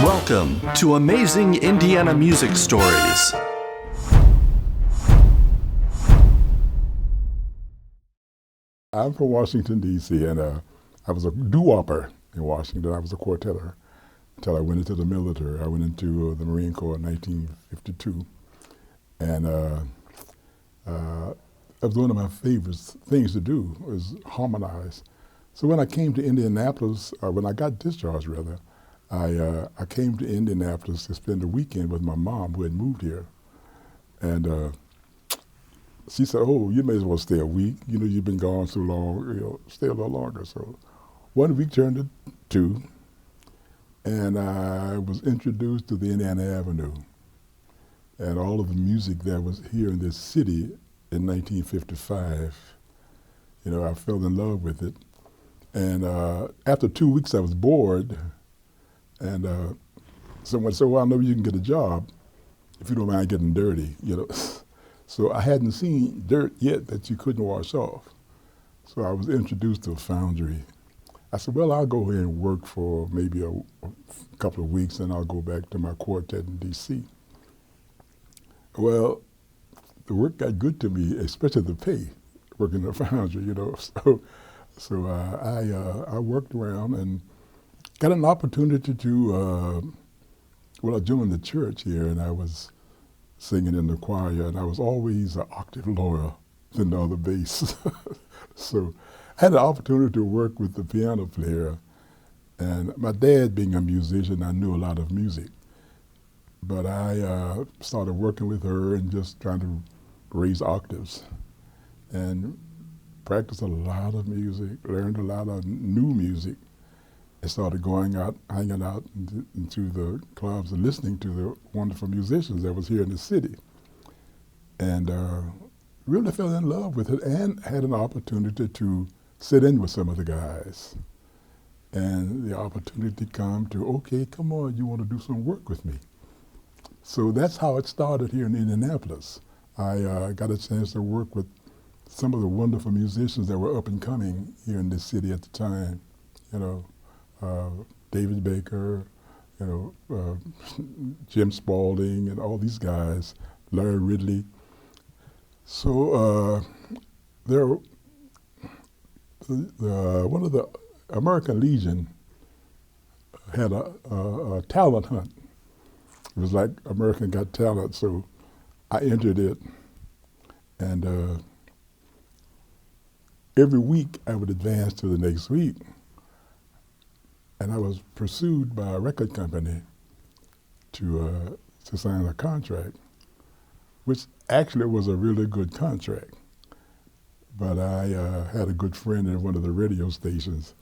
Welcome to Amazing Indiana Music Stories. I'm from Washington, D.C., and I was a doo-wopper in Washington. I was a quartetter until I went into the military. I went into the Marine Corps in 1952, and that was one of my favorite things to do, was harmonize. So when I came to Indianapolis, when I got discharged rather, I came to Indianapolis to spend a weekend with my mom, who had moved here. And she said, "Oh, you may as well stay a week. You know, you've been gone so long, stay a little longer." So 1 week turned to 2, and I was introduced to the Indiana Avenue and all of the music that was here in this city in 1955. I fell in love with it. And after 2 weeks, I was bored. And someone said, "Well, I know you can get a job if you don't mind getting dirty." So I hadn't seen dirt yet that you couldn't wash off. So I was introduced to a foundry. I said, "Well, I'll go here and work for maybe a couple of weeks, and I'll go back to my quartet in D.C. Well, the work got good to me, especially the pay, working in a foundry, So I worked around and got an opportunity to, I joined the church here, and I was singing in the choir, and I was always an octave lower than the other bass. So I had the opportunity to work with the piano player, and my dad being a musician, I knew a lot of music. But I started working with her and just trying to raise octaves and practiced a lot of music, learned a lot of new music. I started going out, hanging out into the clubs and listening to the wonderful musicians that was here in the city. And really fell in love with it and had an opportunity to sit in with some of the guys. And the opportunity come to, "Okay, come on, you want to do some work with me?" So that's how it started here in Indianapolis. I got a chance to work with some of the wonderful musicians that were up and coming here in this city at the time. David Baker, Jim Spalding, and all these guys, Larry Ridley. So one of the American Legion had a talent hunt. It was like American Got Talent, so I entered it, and every week I would advance to the next week. And I was pursued by a record company to sign a contract, which actually was a really good contract. But I had a good friend in one of the radio stations,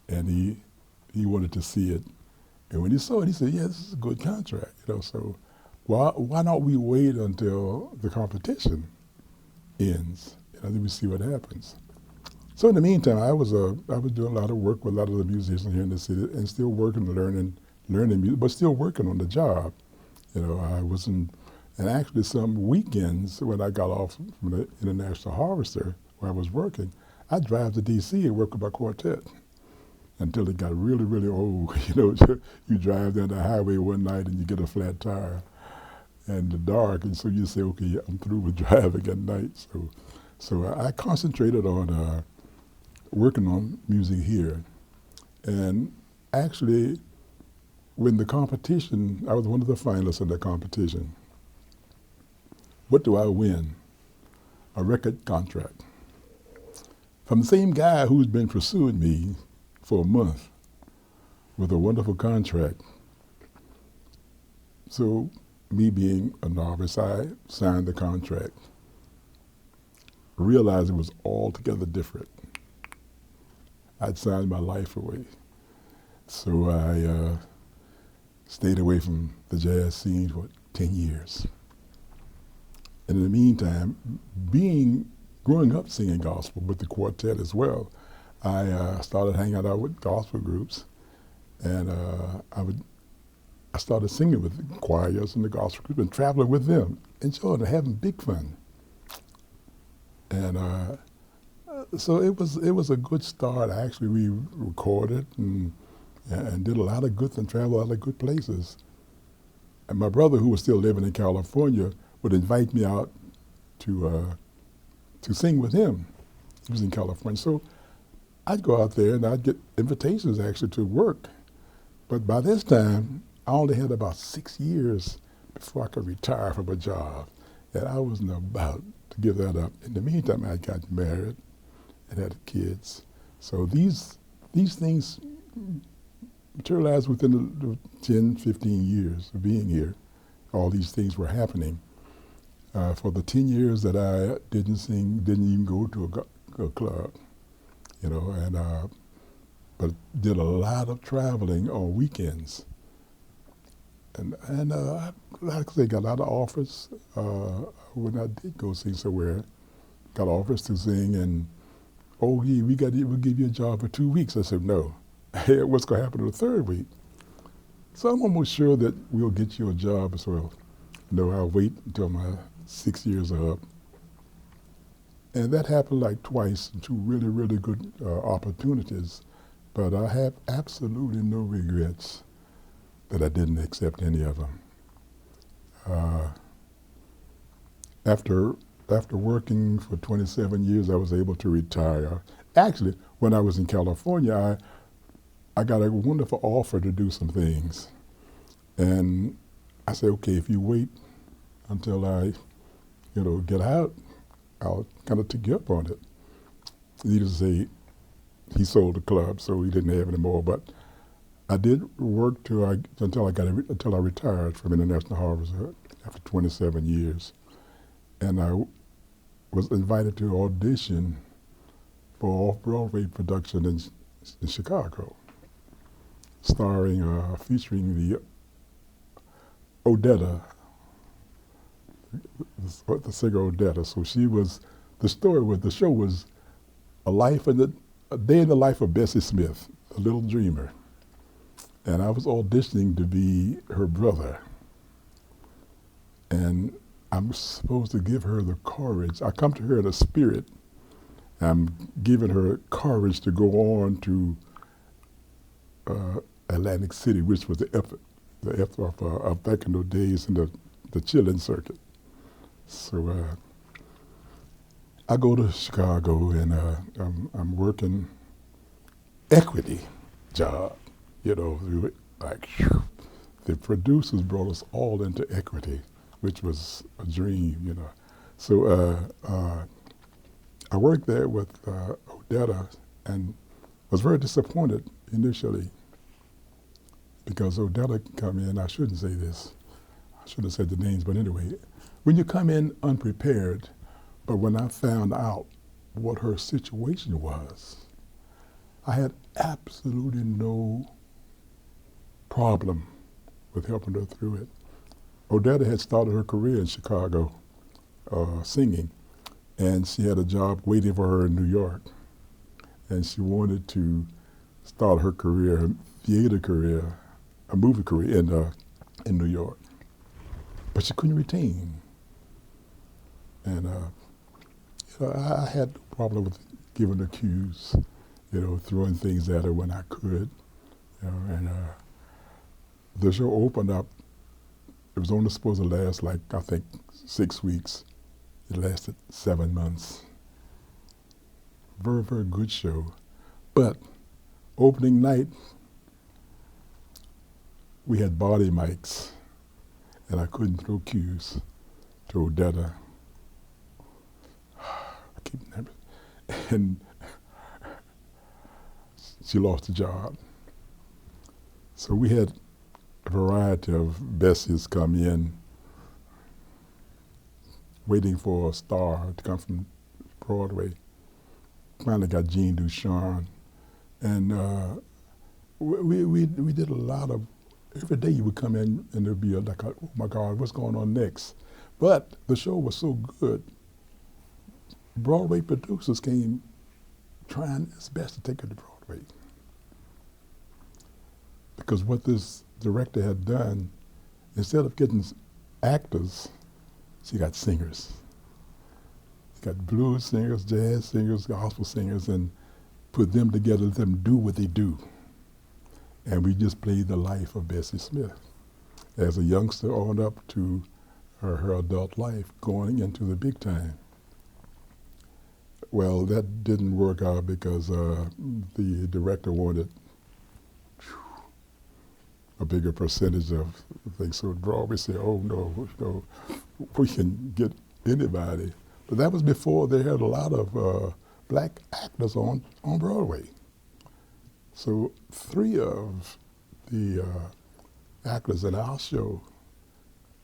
and he wanted to see it. And when he saw it, he said, "Yeah, this is a good contract, so why not we wait until the competition ends, then we see what happens." So in the meantime, I was doing a lot of work with a lot of the musicians here in the city, and still working, learning music, but still working on the job. I wasn't, and actually some weekends when I got off from the International Harvester, where I was working, I'd drive to D.C. and work with my quartet until it got really, really old. You drive down the highway one night and you get a flat tire and the dark, and so you say, "Okay, I'm through with driving at night." So I concentrated on working on music here. And actually, when the competition, I was one of the finalists in the competition. What do I win? A record contract from the same guy who's been pursuing me for a month with a wonderful contract. So me being a novice, I signed the contract, realized it was altogether different. I'd signed my life away. So I stayed away from the jazz scene for 10 years. And in the meantime, growing up singing gospel with the quartet as well, I started hanging out with gospel groups, and I started singing with the choirs and the gospel group and traveling with them, enjoying it, having big fun. And so it was a good start. Actually, we recorded, and and did a lot of good and traveled a lot of good places. And my brother, who was still living in California, would invite me out to sing with him. He was in California. So I'd go out there and I'd get invitations actually to work. But by this time, I only had about 6 years before I could retire from a job. And I wasn't about to give that up. In the meantime, I got married and had kids. So these things materialized within the 10, 15 years of being here. All these things were happening. For the 10 years that I didn't sing, didn't even go to a club, you know, and but did a lot of traveling on weekends. And like I say, got a lot of offers when I did go sing somewhere. Got offers to sing, and oh yeah, we'll give you a job for 2 weeks. I said no. Hey, what's going to happen in the third week? So I'm almost sure that we'll get you a job as well. No, I'll wait until my 6 years are up. And that happened like twice, 2 really, really good opportunities. But I have absolutely no regrets that I didn't accept any of them. After working for 27 years, I was able to retire. Actually, when I was in California, I got a wonderful offer to do some things. And I said, okay, if you wait until I, get out, I'll kind of take you up on it. Needless to say, he sold the club, so he didn't have any more. But I did work until I retired from International Harvest after 27 years. And I was invited to audition for an off-Broadway production in Chicago, featuring the Odetta, the singer Odetta. So the show was a day in the life of Bessie Smith, a little dreamer. And I was auditioning to be her brother. And I'm supposed to give her the courage. I come to her in a spirit. I'm giving her courage to go on to Atlantic City, which was the F of back in those days in the chilling circuit. So I go to Chicago and I'm working equity job, like the producers brought us all into equity, which was a dream, So I worked there with Odetta and was very disappointed initially because Odetta come in, I shouldn't say this, I should have said the names, but anyway, when you come in unprepared, but when I found out what her situation was, I had absolutely no problem with helping her through it. Odetta had started her career in Chicago singing, and she had a job waiting for her in New York. And she wanted to start her career, her theater career, a movie career in New York. But she couldn't retain. And I had no problem with giving her cues, throwing things at her when I could. And the show opened up. It was only supposed to last I think 6 weeks. It lasted 7 months. Very, very good show. But opening night, we had body mics, and I couldn't throw cues to Odetta. I keep remembering. And she lost the job. So we had a variety of Bessies come in, waiting for a star to come from Broadway. Finally got Jean Ducharme. And we did a lot of, every day you would come in and there'd be oh my God, what's going on next? But the show was so good, Broadway producers came trying his best to take it to Broadway. Because what this director had done, instead of getting actors, she got singers. She got blues singers, jazz singers, gospel singers, and put them together, let them do what they do. and we just played the life of Bessie Smith as a youngster on up to her adult life, going into the big time. Well, that didn't work out because the director wanted a bigger percentage of things. So Broadway said, oh no, we can get anybody. But that was before they had a lot of black actors on Broadway. So 3 of the actors in our show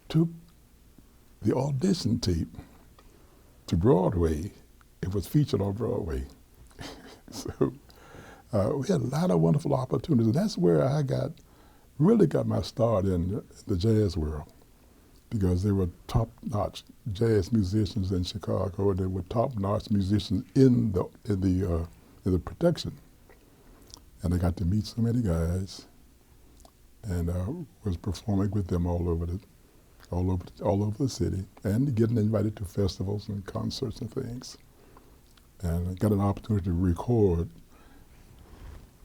took the audition tape to Broadway. It was featured on Broadway. So we had a lot of wonderful opportunities. And that's where I really got my start in the jazz world, because there were top-notch jazz musicians in Chicago, and there were top-notch musicians in the production. And I got to meet so many guys, and was performing with them all over the city, and getting invited to festivals and concerts and things. And I got an opportunity to record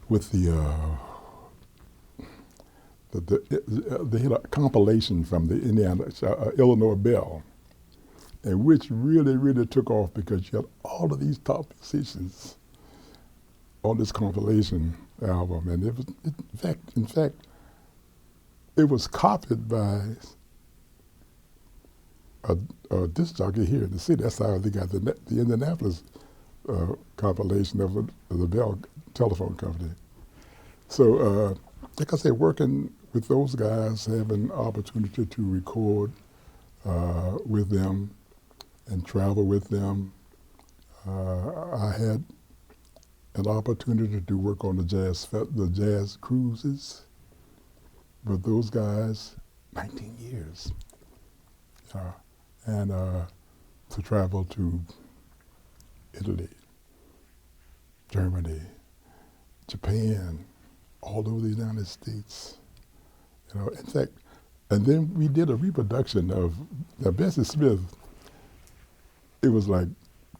with the compilation from the Illinois Bell, and which really took off because you had all of these top musicians on this compilation album, and it was, in fact, it was copied by a disc jockey here in the city. That's how they got the Indianapolis compilation of the Bell Telephone Company. So, like I said, working with those guys, having opportunity to record with them and travel with them. I had an opportunity to work on the jazz cruises with those guys, 19 years. And to travel to Italy, Germany, Japan, all over the United States. In fact, and then we did a reproduction of Bessie Smith. It was like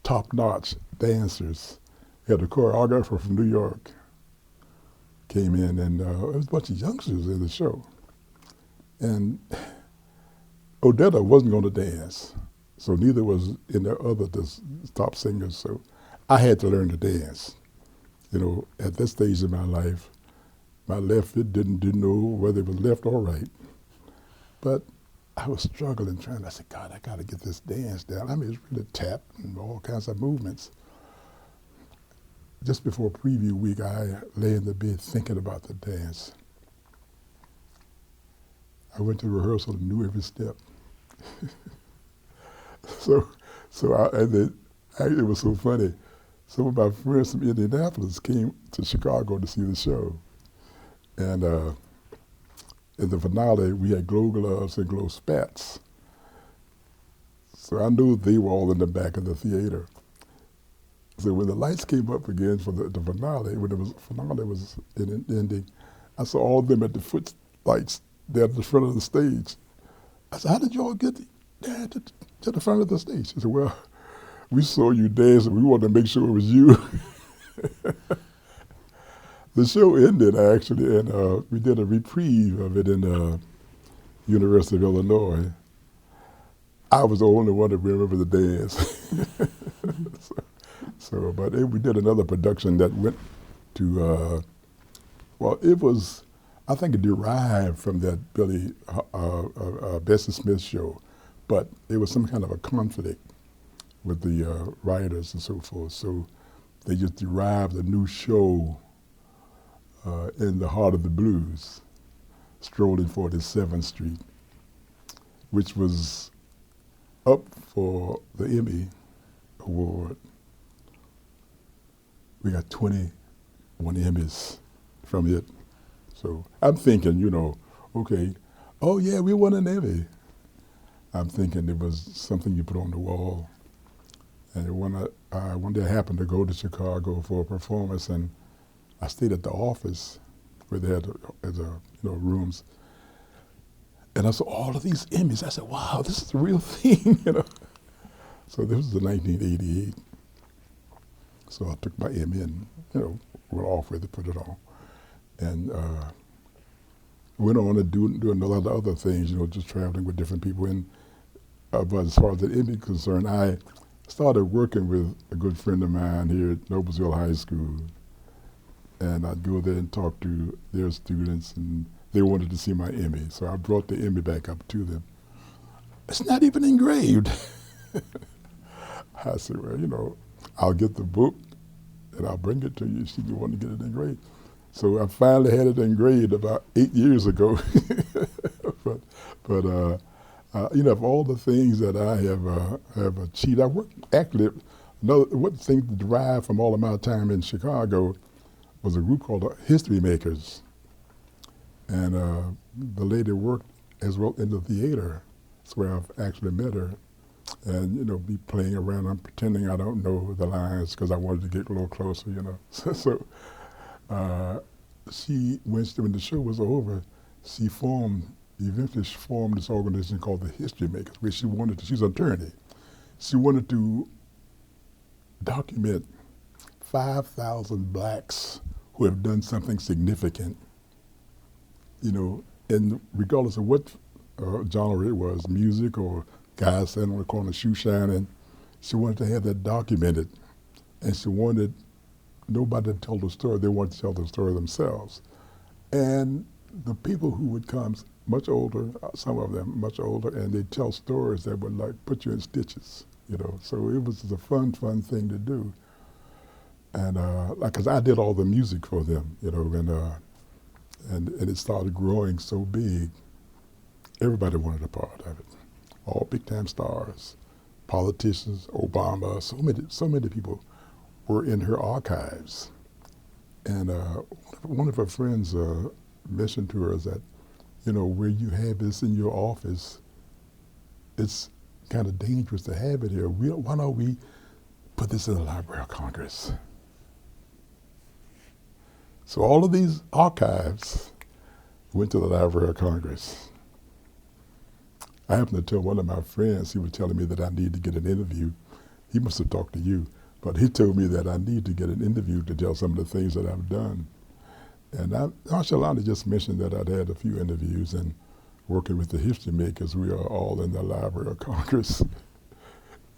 top-notch dancers. We had a choreographer from New York came in, and there was a bunch of youngsters in the show. And Odetta wasn't going to dance, so neither was the top singers. So I had to learn to dance. At this stage in my life, my left foot didn't know whether it was left or right. But I was struggling, I said, God, I got to get this dance down. I mean, it's really tap and all kinds of movements. Just before preview week, I lay in the bed thinking about the dance. I went to rehearsal and knew every step. It was so funny. Some of my friends from Indianapolis came to Chicago to see the show. And in the finale, we had glow gloves and glow spats. So I knew they were all in the back of the theater. So when the lights came up again for the finale, when the finale was ending, I saw all of them at the footlights there at the front of the stage. I said, how did you all get there to the front of the stage? He said, well, we saw you dance and we wanted to make sure it was you. The show ended, actually, and we did a reprieve of it in the University of Illinois. I was the only one to remember the dance. But we did another production that went to, it was, I think it derived from that Bessie Smith show, but it was some kind of a conflict with the writers and so forth. So they just derived a new show in the heart of the blues, strolling 47th Street, which was up for the Emmy Award. We got 21 Emmys from it. So I'm thinking, okay, oh yeah, we won an Emmy. I'm thinking it was something you put on the wall. And one day I happened to go to Chicago for a performance, and I stayed at the office where they had rooms, and I saw all of these Emmys. I said, "Wow, this is the real thing," So this was in 1988. So I took my Emmy and went off with it, put it on, and went on to doing a lot of other things, just traveling with different people. But as far as the Emmy concerned, I started working with a good friend of mine here at Noblesville High School. And I'd go there and talk to their students, and they wanted to see my Emmy. So I brought the Emmy back up to them. It's not even engraved. I said, well, I'll get the book and I'll bring it to you if you want to get it engraved. So I finally had it engraved about 8 years ago. but of all the things that I have achieved, I worked actually. One thing derived from all of my time in Chicago was a group called the History Makers, and the lady worked as well in the theater. That's where I've actually met her, and be playing around. I'm pretending I don't know the lines because I wanted to get a little closer, So she, when the show was over, she eventually formed this organization called the History Makers, where she's an attorney. She wanted to document 5,000 blacks who have done something significant, and regardless of what genre it was, music or guys standing on the corner, shoe shining, she wanted to have that documented, and she wanted nobody to tell the story. They wanted to tell the story themselves. And the people who would come, much older, some of them much older, and they'd tell stories that would put you in stitches, So it was a fun thing to do. And because I did all the music for them, and it started growing so big, everybody wanted a part of it. All big time stars, politicians, Obama, so many people were in her archives. And one of her friends mentioned to her that, where you have this in your office, it's kind of dangerous to have it here. Why don't we put this in the Library of Congress? So all of these archives went to the Library of Congress. I happened to tell one of my friends, he was telling me that I need to get an interview. He must have talked to you, but he told me that I need to get an interview to tell some of the things that I've done. And I nonchalantly just mentioned that I'd had a few interviews, and working with the History Makers, we are all in the Library of Congress.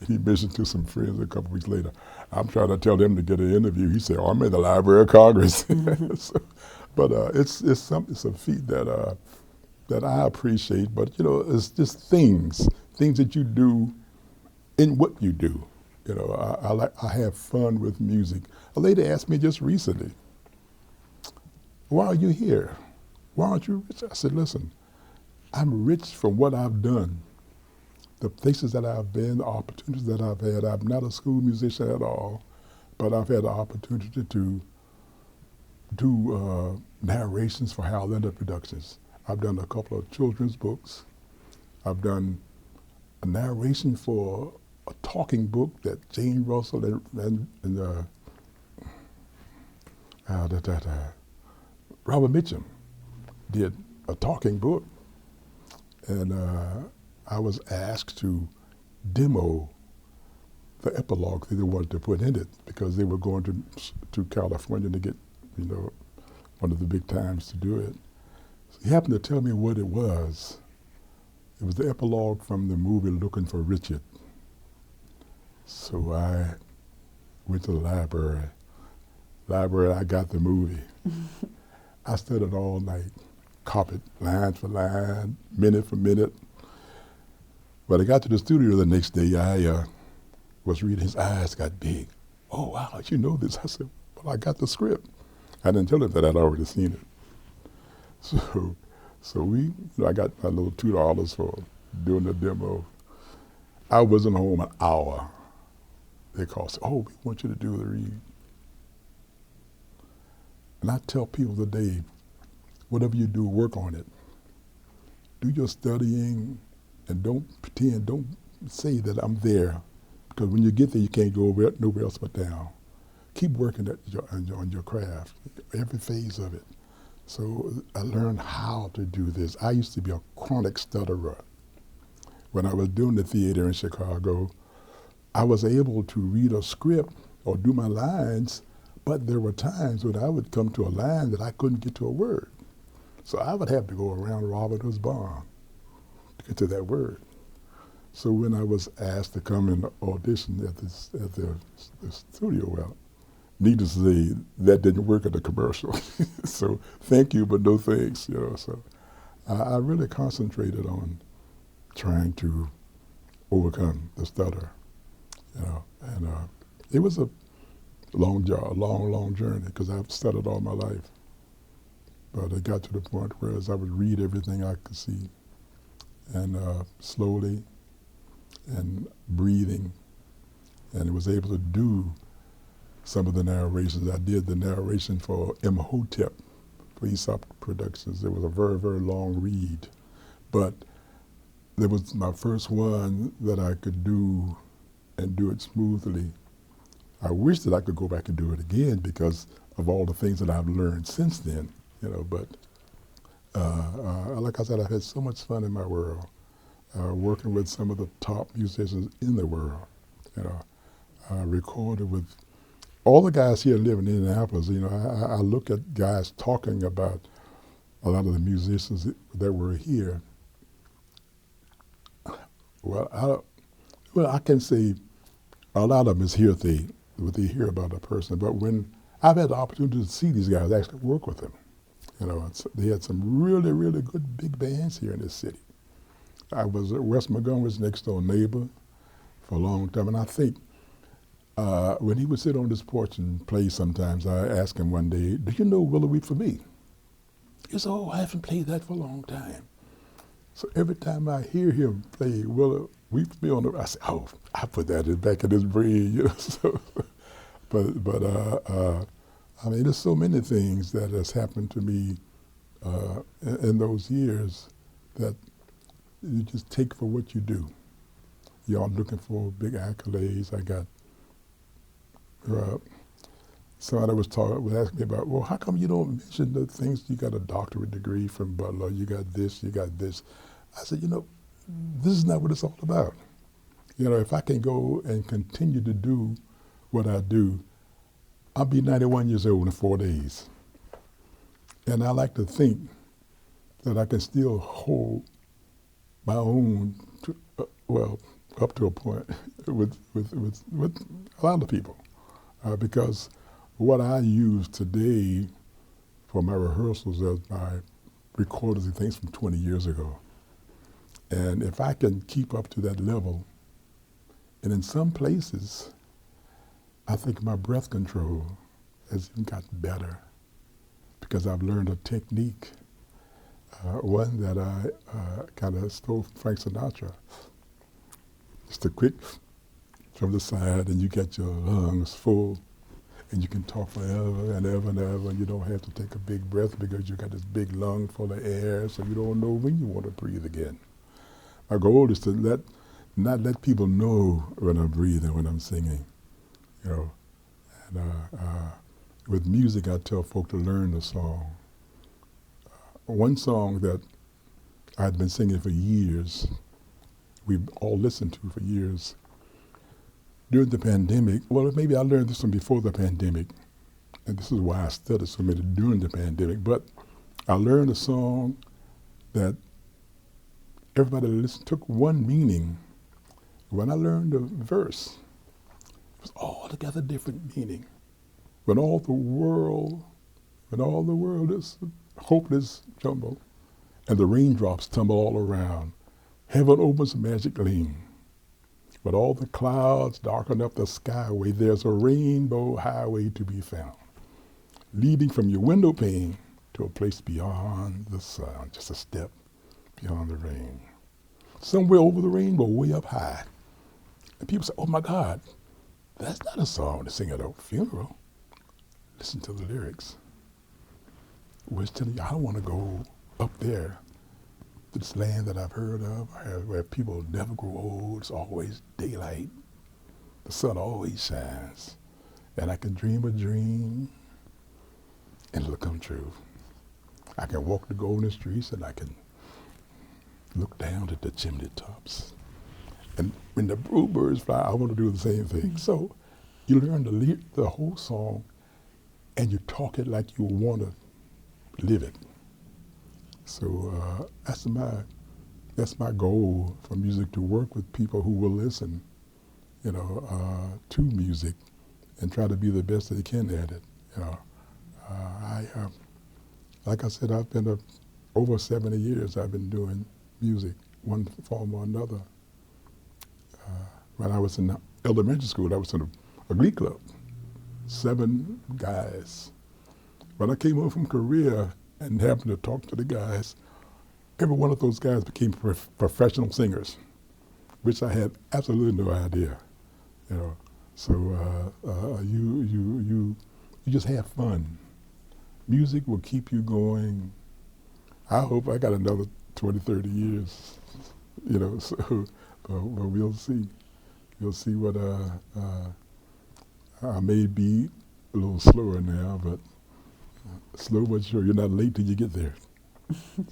He mentioned to some friends a couple weeks later, I'm trying to tell them to get an interview. He said, I'm in the Library of Congress. But it's a feat that I appreciate. But it's just things that you do in what you do. I have fun with music. A lady asked me just recently, why are you here? Why aren't you rich? I said, listen, I'm rich from what I've done. The places that I've been, the opportunities that I've had. I'm not a school musician at all, but I've had the opportunity to do narrations for Highlander Productions. I've done a couple of children's books. I've done a narration for a talking book that Jane Russell and Robert Mitchum did a talking book. And I was asked to demo the epilogue that they wanted to put in it because they were going to California to get, one of the big times to do it. So he happened to tell me what it was. It was the epilogue from the movie Looking for Richard. So I went to the library. I got the movie. I studied all night, copied line for line, minute for minute. When I got to the studio the next day, I was reading, his eyes got big. Oh, wow, you know this? I said, well, I got the script. I didn't tell him that I'd already seen it. So I got my little $2 for doing the demo. I wasn't home an hour. They called, said, oh, we want you to do the read. And I tell people today, whatever you do, work on it. Do your studying and don't pretend, don't say that I'm there. Because when you get there, you can't go nowhere else but down. Keep working on your craft, every phase of it. So I learned how to do this. I used to be a chronic stutterer. When I was doing the theater in Chicago, I was able to read a script or do my lines, but there were times when I would come to a line that I couldn't get to a word. So I would have to go around Robert Hood's barn to get to that word. So when I was asked to come and audition at the studio, well, needless to say, that didn't work at the commercial. So thank you, but no thanks, you know. So I really concentrated on trying to overcome the stutter, you know. And it was a long journey because I've stuttered all my life. But it got to the point where as I would read everything I could see, and slowly and breathing, and was able to do some of the narrations. I did the narration for Imhotep for Aesop Productions. It was a very, very long read, but it was my first one that I could do and do it smoothly. I wish that I could go back and do it again because of all the things that I've learned since then, you know, but like I said, I've had so much fun in my world, working with some of the top musicians in the world, you know. I recorded with all the guys here living in Indianapolis. You know, I look at guys talking about a lot of the musicians that were here. Well, I can say a lot of them is here what they hear about a person, but when I've had the opportunity to see these guys, actually work with them, you know, they had some really, really good big bands here in this city. I was at Wes Montgomery's next door neighbor for a long time, and I think when he would sit on this porch and play sometimes, I asked him one day, do you know Willow Weep for Me? He said, oh, I haven't played that for a long time. So every time I hear him play Willow Weep for Me I say, oh, I put that back in his brain, you know. So, but I mean, there's so many things that has happened to me in those years that you just take for what you do. Y'all looking for big accolades. I got somebody was asking me about, well, how come you don't mention the things, you got a doctorate degree from Butler, you got this. I said, you know, this is not what it's all about. You know, if I can go and continue to do what I do, I'll be 91 years old in 4 days. And I like to think that I can still hold my own, up to a point with a lot of people. Because what I use today for my rehearsals are my recordings and things from 20 years ago. And if I can keep up to that level, and in some places, I think my breath control has even gotten better because I've learned a technique, one that I kind of stole from Frank Sinatra. Just a quick from the side, and you get your lungs full, and you can talk forever and ever and ever, and you don't have to take a big breath because you got this big lung full of air, so you don't know when you want to breathe again. My goal is to not let people know when I'm breathing, when I'm singing, you know. And with music, I tell folk to learn the song. One song that I'd been singing for years, we've all listened to for years. During the pandemic, well, maybe I learned this one before the pandemic, and this is why I studied so many during the pandemic, but I learned a song that everybody listened took one meaning. When I learned the verse, it was altogether different meaning. When all the world is hopeless jumble, and the raindrops tumble all around, heaven opens a magic lane. But all the clouds darken up the skyway, there's a rainbow highway to be found, leading from your window pane to a place beyond the sun, just a step beyond the rain. Somewhere over the rainbow, way up high. And people say, oh my God, that's not a song to sing at a funeral. Listen to the lyrics. Well, it's telling you, I don't want to go up there to this land that I've heard of, where people never grow old, it's always daylight, the sun always shines, and I can dream a dream, and it'll come true. I can walk the golden streets, and I can look down at the chimney tops. And when the bluebirds fly, I want to do the same thing. Mm-hmm. So you learn the whole song, and you talk it like you want to live it. So that's my goal for music, to work with people who will listen, to music and try to be the best they can at it. Like I said, I've been over 70 years I've been doing music, one form or another. When I was in elementary school, I was in a glee club, 7 guys. When I came home from Korea and happened to talk to the guys, every one of those guys became professional singers, which I had absolutely no idea. So you just have fun. Music will keep you going. I hope I got another 20, 30 years, so but we'll see. You'll see what I may be a little slower now, but slow but sure. You're not late till you get there. So,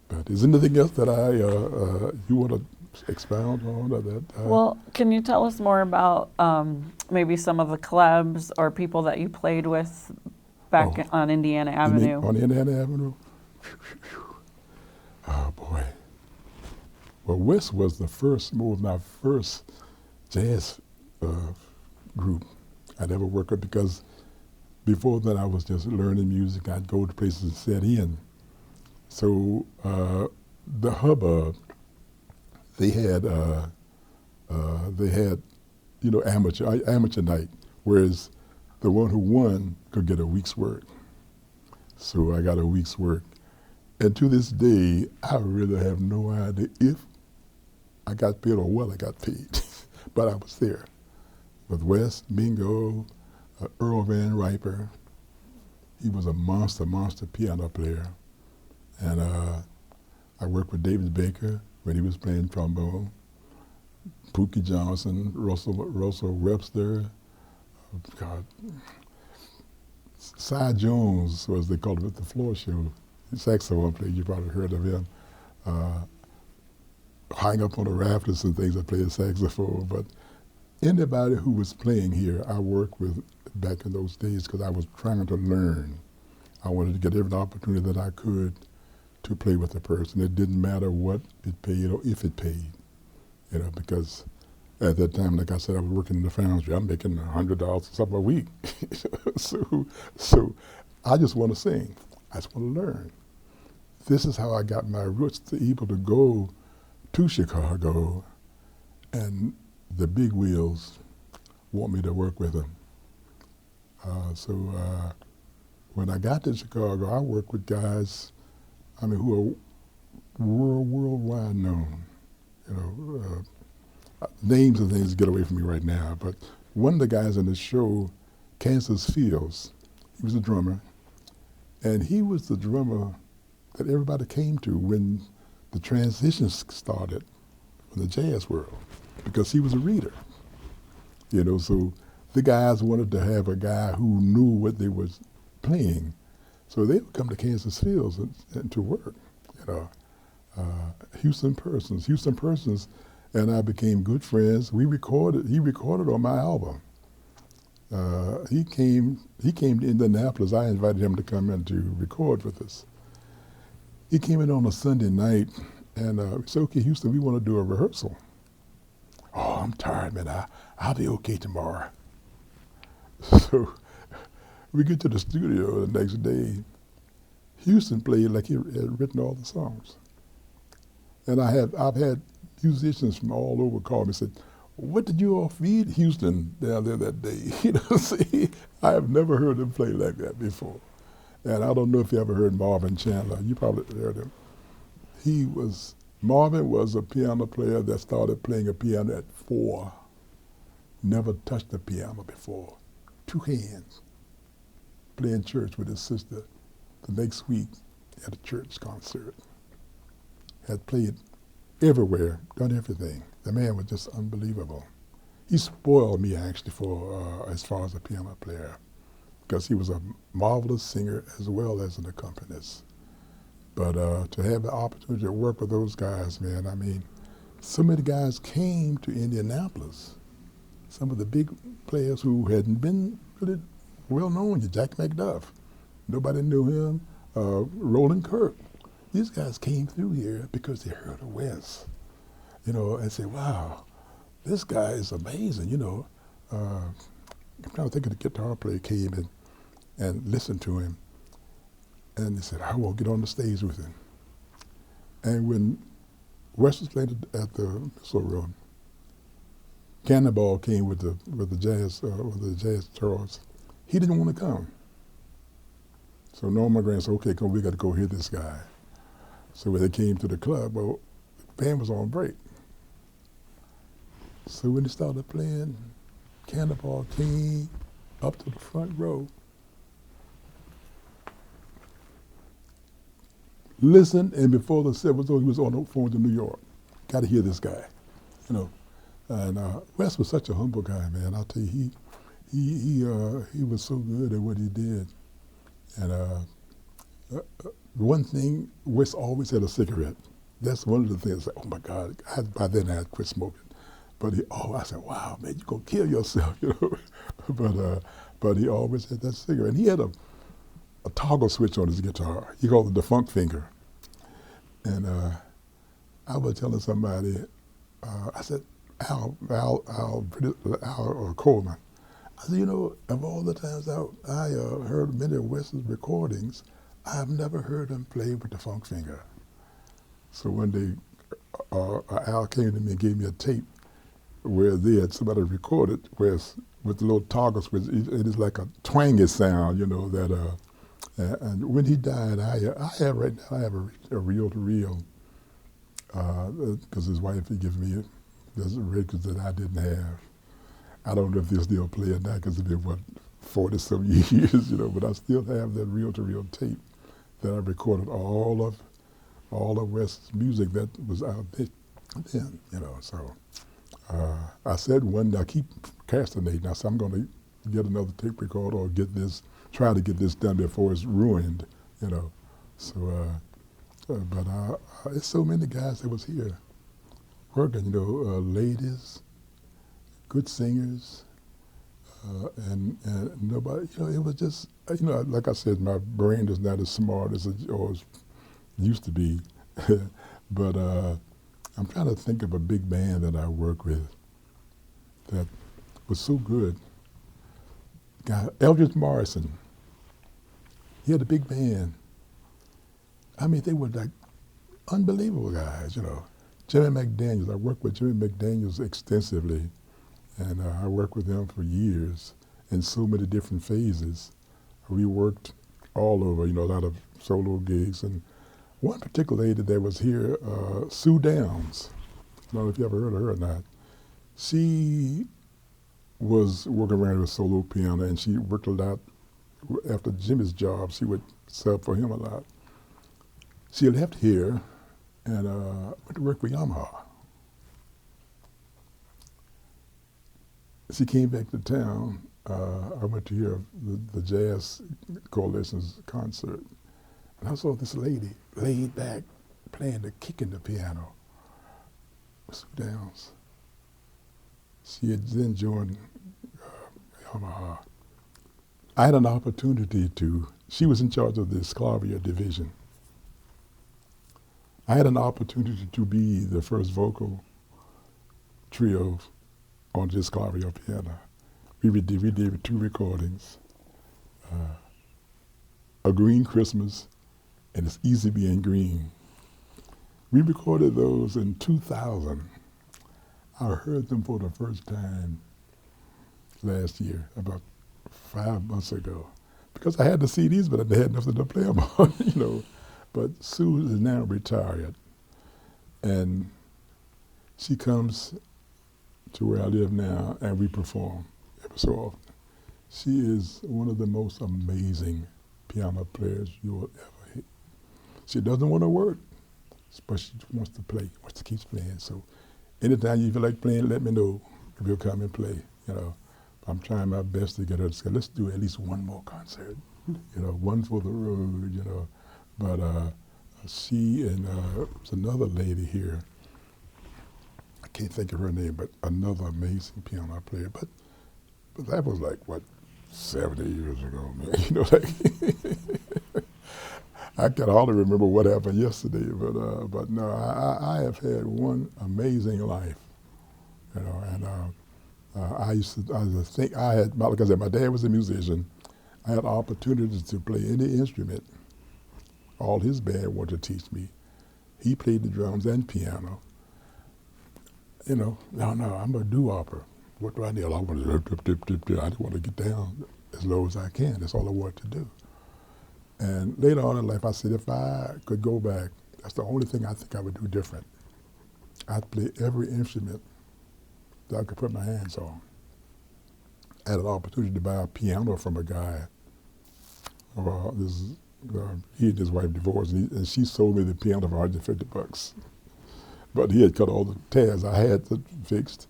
but is there anything else that you want to expound on? Or that, well, can you tell us more about maybe some of the clubs or people that you played with back on Indiana Avenue? On Indiana Avenue? Oh, boy. Well, West was my first jazz group I'd ever worked with, because before that I was just learning music. I'd go to places and sit in. So the hubbub, they had amateur night, whereas the one who won could get a week's work. So I got a week's work. And to this day, I really have no idea if I got paid or what I got paid, but I was there with Wes, Mingo, Earl Van Riper. He was a monster piano player. And I worked with David Baker when he was playing trombone, Pookie Johnson, Russell Webster, Cy Jones, was they called him at the floor show, saxophone player, you probably heard of him. Hang up on the rafters and things, I played saxophone. But anybody who was playing here, I worked with back in those days, because I was trying to learn. I wanted to get every opportunity that I could to play with a person. It didn't matter what it paid or if it paid, because at that time, like I said, I was working in the foundry. I'm making $100 or something a week. So I just want to sing. I just want to learn. This is how I got my roots, to able to go to Chicago, and the big wheels want me to work with them. So when I got to Chicago, I worked with guys, who are worldwide known. Names and things get away from me right now, but one of the guys in the show, Kansas Fields, he was a drummer, and he was the drummer that everybody came to when the transition started from the jazz world, because he was a reader. So the guys wanted to have a guy who knew what they were playing, so they would come to Kansas Fields and to work. Houston Persons and I became good friends. He recorded on my album. He came to Indianapolis. I invited him to come in to record with us. He came in on a Sunday night, and we said, "Okay, Houston, we want to do a rehearsal." "Oh, I'm tired, man. I'll be okay tomorrow." So we get to the studio the next day. Houston played like he had written all the songs. And I've had musicians from all over call me and said, "What did you all feed Houston down there that day?" See, I have never heard him play like that before. And I don't know if you ever heard Marvin Chandler. You probably heard him. Marvin was a piano player that started playing a piano at 4. Never touched a piano before. 2 hands. Playing church with his sister. The next week, at a church concert. Had played everywhere, done everything. The man was just unbelievable. He spoiled me, actually, for as far as a piano player, because he was a marvelous singer as well as an accompanist. But to have the opportunity to work with those guys, man, so many guys came to Indianapolis. Some of the big players who hadn't been really well known, Jack McDuff. Nobody knew him. Roland Kirk. these guys came through here because they heard of Wes, you know, and said, wow, this guy is amazing, you know. I'm trying to think of the guitar player came and listened to him, and they said, I want to get on the stage with him. And when Wes was playing at the Missile Room, Cannonball came with the jazz tours. He didn't want to come. So Norman Grant said, okay, we got to go hear this guy. So when they came to the club, well, the band was on break. So when they started playing, Cannonball came up to the front row, listened, and before the set was over, he was on the phone to New York. Got to hear this guy, you know. And Wes was such a humble guy, man. I'll tell you, he was so good at what he did. And one thing, Wes always had a cigarette. That's one of the things. Oh my God! By then I had quit smoking. But I said, wow, man, you're gonna kill yourself, you know. But he always had that cigarette. And he had a toggle switch on his guitar. He called it the funk finger. And I was telling somebody, I said, Al Coleman. I said, you know, of all the times I heard many of Wes's recordings, I've never heard him play with the funk finger. So one day, Al came to me and gave me a tape where somebody recorded Wes with the little toggle switch. It is like a twangy sound, you know, that, and when he died, I have a reel-to-reel, because his wife had given me those records that I didn't have. I don't know if they still play it now because it's been, 40-some years, you know, but I still have that reel-to-reel tape that I recorded all of Wes's music that was out then, you know, so. I said one day, I keep procrastinating. I said, I'm going to get another tape recorder or try to get this done before it's ruined, you know. So, but it's so many guys that was here working, you know, ladies, good singers, and nobody, you know, it was just, you know, like I said, my brain is not as smart as it always used to be, but I'm trying to think of a big band that I worked with that was so good. Guy, Eldridge Morrison, he had a big band. I mean, they were like unbelievable guys, you know. Jimmy McDaniels, I worked with Jimmy McDaniels extensively, and I worked with him for years in so many different phases. We worked all over, you know, a lot of solo gigs. And one particular lady that was here, Sue Downs, I don't know if you ever heard of her or not. She was working around with solo piano, and she worked a lot. After Jimmy's job, she would sub for him a lot. She left here and went to work for Yamaha. She came back to town. I went to hear the Jazz Coalition's concert, and I saw this lady laid back playing kicking the piano. Sue Downs. She had then joined Yamaha. I had an opportunity she was in charge of the Sclavia division. I had an opportunity to be the first vocal trio on the Sclavia piano. We did 2 recordings, A Green Christmas and It's Easy Being Green. We recorded those in 2000. I heard them for the first time last year, about 5 months ago, because I had the CDs, but I had nothing to play them on, you know. But Sue is now retired, and she comes to where I live now, and we perform every so often. She is one of the most amazing piano players you'll ever hear. She doesn't want to work, but she wants to play, wants to keep playing. So anytime you feel like playing, let me know. We'll come and play, you know. I'm trying my best to get her to say, let's do at least one more concert, you know, one for the road, you know. But she and there's another lady here, I can't think of her name, but another amazing piano player. But that was like, 70 years ago, man. You know, like, I can hardly remember what happened yesterday, but no, I have had one amazing life, you know, and I think I had, like I said, my dad was a musician. I had opportunities to play any instrument. All his band wanted to teach me. He played the drums and piano. You know, no, I'm gonna do opera. What do I need? I want to I just want to get down as low as I can. That's all I wanted to do. And later on in life, I said, if I could go back, that's the only thing I think I would do different. I'd play every instrument that I could put my hands on. I had an opportunity to buy a piano from a guy. He and his wife divorced, and she sold me the piano for $150. But he had cut all the tabs I had fixed.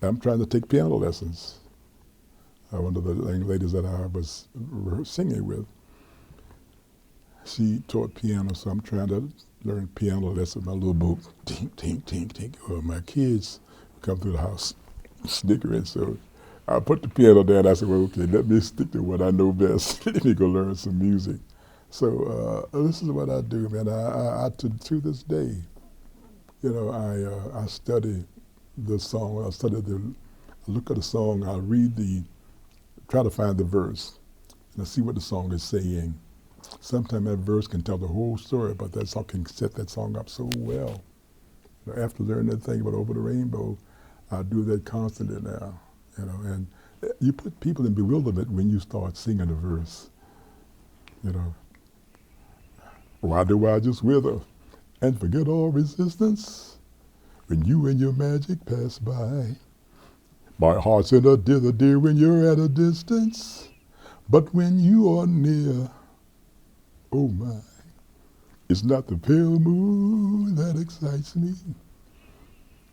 And I'm trying to take piano lessons. One of the young ladies that I was singing with, she taught piano, so I'm trying to learn piano lessons. My little book, tink, tink, tink, tink. Well, my kids come through the house snickering, so I put the piano down. I said, well, okay, let me stick to what I know best. Let me go learn some music. So this is what I do, man. I to this day, you know, I study the song. I look at the song. I try to find the verse, and I see what the song is saying. Sometimes that verse can tell the whole story, but that song can set that song up so well. You know, after learning that thing about Over the Rainbow, I do that constantly now. You know, and you put people in bewilderment when you start singing a verse. You know, why do I just wither and forget all resistance when you and your magic pass by? My heart's in a dither, dear, when you're at a distance, but when you are near, oh my, it's not the pale moon that excites me.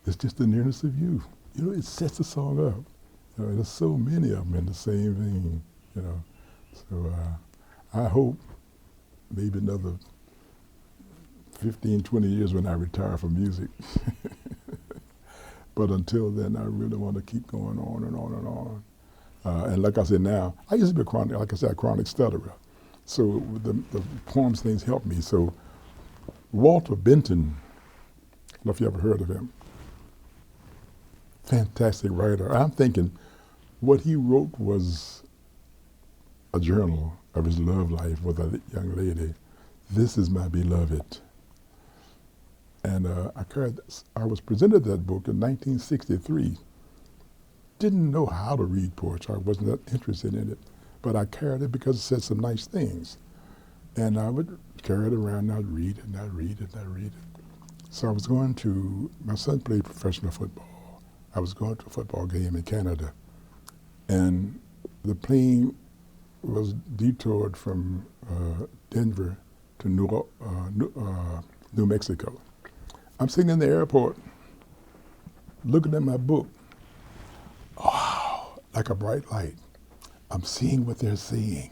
It's just the nearness of you. You know, it sets the song up. You know, there's so many of them in the same vein, you know. So I hope maybe another 15, 20 years when I retire from music. But until then, I really want to keep going on and on and on. And like I said now, I used to be a chronic stutterer. So the poems things help me. So Walter Benton, I don't know if you ever heard of him, fantastic writer. I'm thinking what he wrote was a journal of his love life with a young lady. This is my beloved. And I was presented that book in 1963. Didn't know how to read poetry. I wasn't that interested in it. But I carried it because it said some nice things. And I would carry it around, and I'd read it, and I'd read it, and I'd read it. So I was my son played professional football. I was going to a football game in Canada. And the plane was detoured from Denver to New Mexico. I'm sitting in the airport, looking at my book. Oh, like a bright light. I'm seeing what they're saying.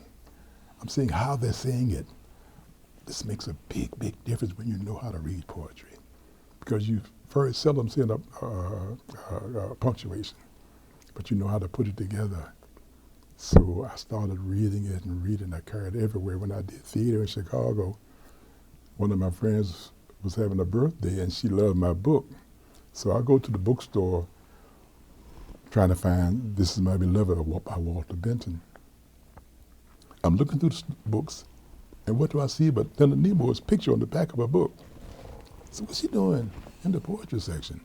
I'm seeing how they're saying it. This makes a big, big difference when you know how to read poetry, because you very seldom see a punctuation, but you know how to put it together. So I started reading it and reading. I carried it everywhere. When I did theater in Chicago, one of my friends was having a birthday, and she loved my book. So I go to the bookstore trying to find This Is My Beloved by Walter Benton. I'm looking through the books, and what do I see but Leonard Nimoy's picture on the back of a book. So what's he doing in the poetry section?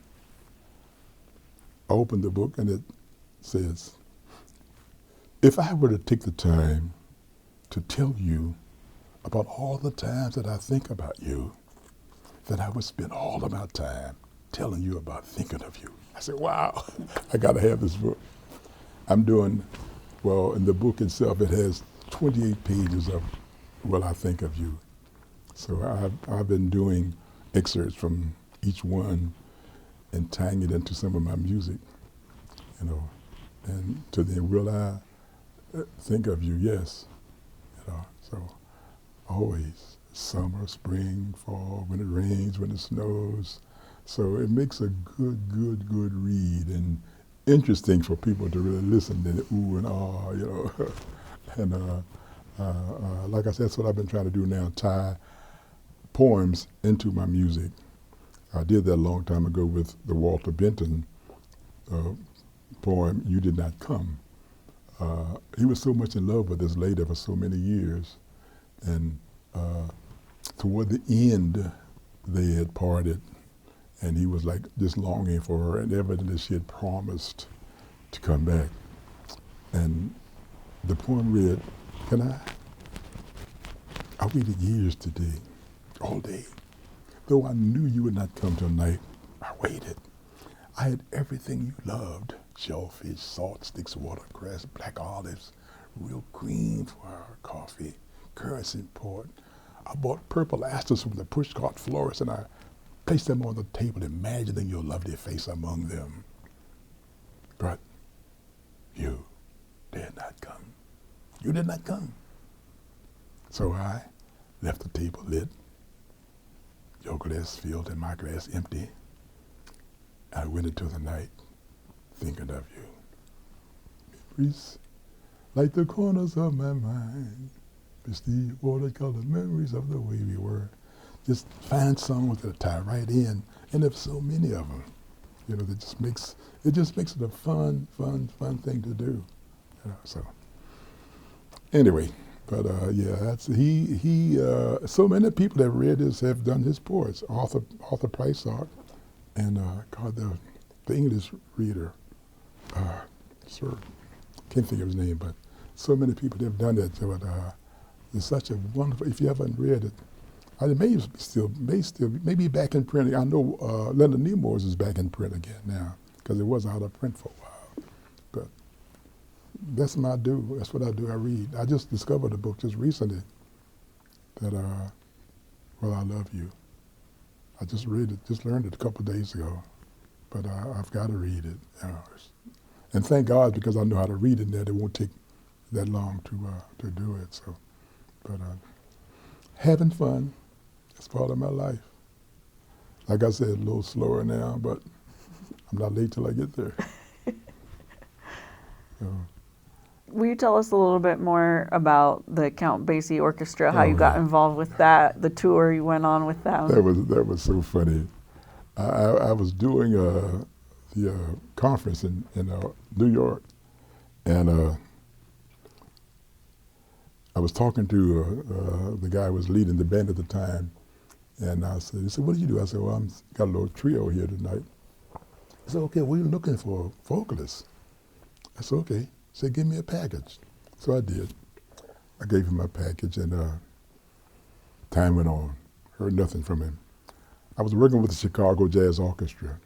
I opened the book, and it says, if I were to take the time to tell you about all the times that I think about you, then I would spend all of my time telling you about thinking of you. I said, wow, I gotta have this book. I'm doing, well, in the book itself, it has 28 pages of what I think of you. So I've been doing excerpts from each one and tying it into some of my music, you know. And to then, will I think of you? Yes, you know, so always. Summer, spring, fall, when it rains, when it snows. So it makes a good read, and interesting for people to really listen to the ooh and ah, you know. And like I said, that's what I've been trying to do now, tie poems into my music. I did that a long time ago with the Walter Benton poem, You Did Not Come. He was so much in love with this lady for so many years, and toward the end, they had parted, and he was like just longing for her, and evidently she had promised to come back. And the poem read, I'll read it years today, all day. Though I knew you would not come till night, I waited. I had everything you loved: shellfish, salt sticks, watercress, black olives, real green for our coffee, currants and port. I bought purple asters from the pushcart florist, and I placed them on the table, imagining your lovely face among them. But you did not come. You did not come. So I left the table lit, your glass filled and my glass empty. I went into the night thinking of you. Memories like the corners of my mind, misty watercolor memories of the way we were. Just find songs that tie right in, and there's so many of them. You know, that just makes it a fun thing to do. You know, so anyway, but yeah, that's he. So many people that read this have done his poets. Arthur Prysock, and God, the English reader, sir, can't think of his name, but so many people have done that. But it's such a wonderful. If you haven't read it, it may still be back in print. I know Leonard Nimoy's is back in print again now, because it was out of print for a while. But that's what I do. That's what I do. I read. I just discovered a book just recently that, Well, I Love You. I just read it, just learned it a couple of days ago, but I've got to read it. You know. And thank God, because I know how to read it, that it won't take that long to do it. So, but having fun is part of my life. Like I said, a little slower now, but I'm not late till I get there. So. Will you tell us a little bit more about the Count Basie Orchestra, how you got involved with that, the tour you went on with them? That was so funny. I was doing the conference in New York, and I was talking to the guy who was leading the band at the time, and he said, what do you do? I said, well, I've got a little trio here tonight. He said, okay, we're looking for vocalists. I said, okay. He said, give me a package. So I did. I gave him my package, and time went on. Heard nothing from him. I was working with the Chicago Jazz Orchestra.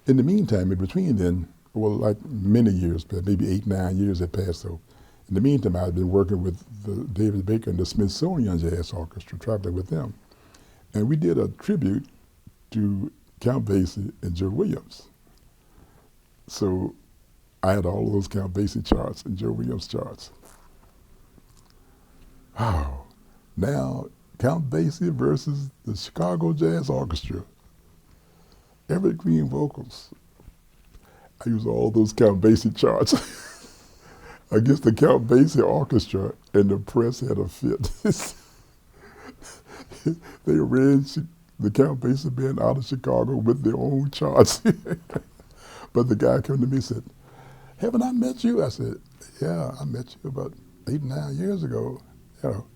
In the meantime, in between then, well, like many years, maybe 8, 9 years had passed, so in the meantime, I had been working with David Baker and the Smithsonian Jazz Orchestra, traveling with them. And we did a tribute to Count Basie and Joe Williams. So I had all those Count Basie charts and Joe Williams charts. Wow. Now, Count Basie versus the Chicago Jazz Orchestra. Everett Greene vocals. I used all those Count Basie charts against the Count Basie Orchestra, and the press had a fit. They arranged the Count Basie band out of Chicago with their own charts. But the guy came to me and said, haven't I met you? I said, yeah, I met you about 8, 9 years ago. You know,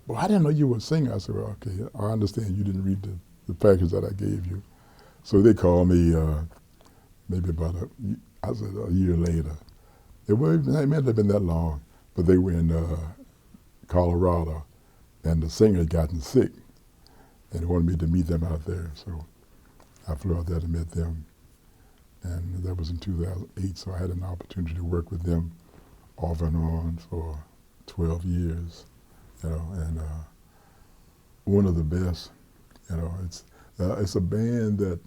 well, I didn't know you were a singer. I said, well, okay, I understand you didn't read the package that I gave you. So they called me maybe about a year later. It may not have been that long, but they were in Colorado, and the singer had gotten sick, and they wanted me to meet them out there. So I flew out there to meet them, and that was in 2008, so I had an opportunity to work with them off and on for 12 years, you know, and one of the best. You know, it's a band that,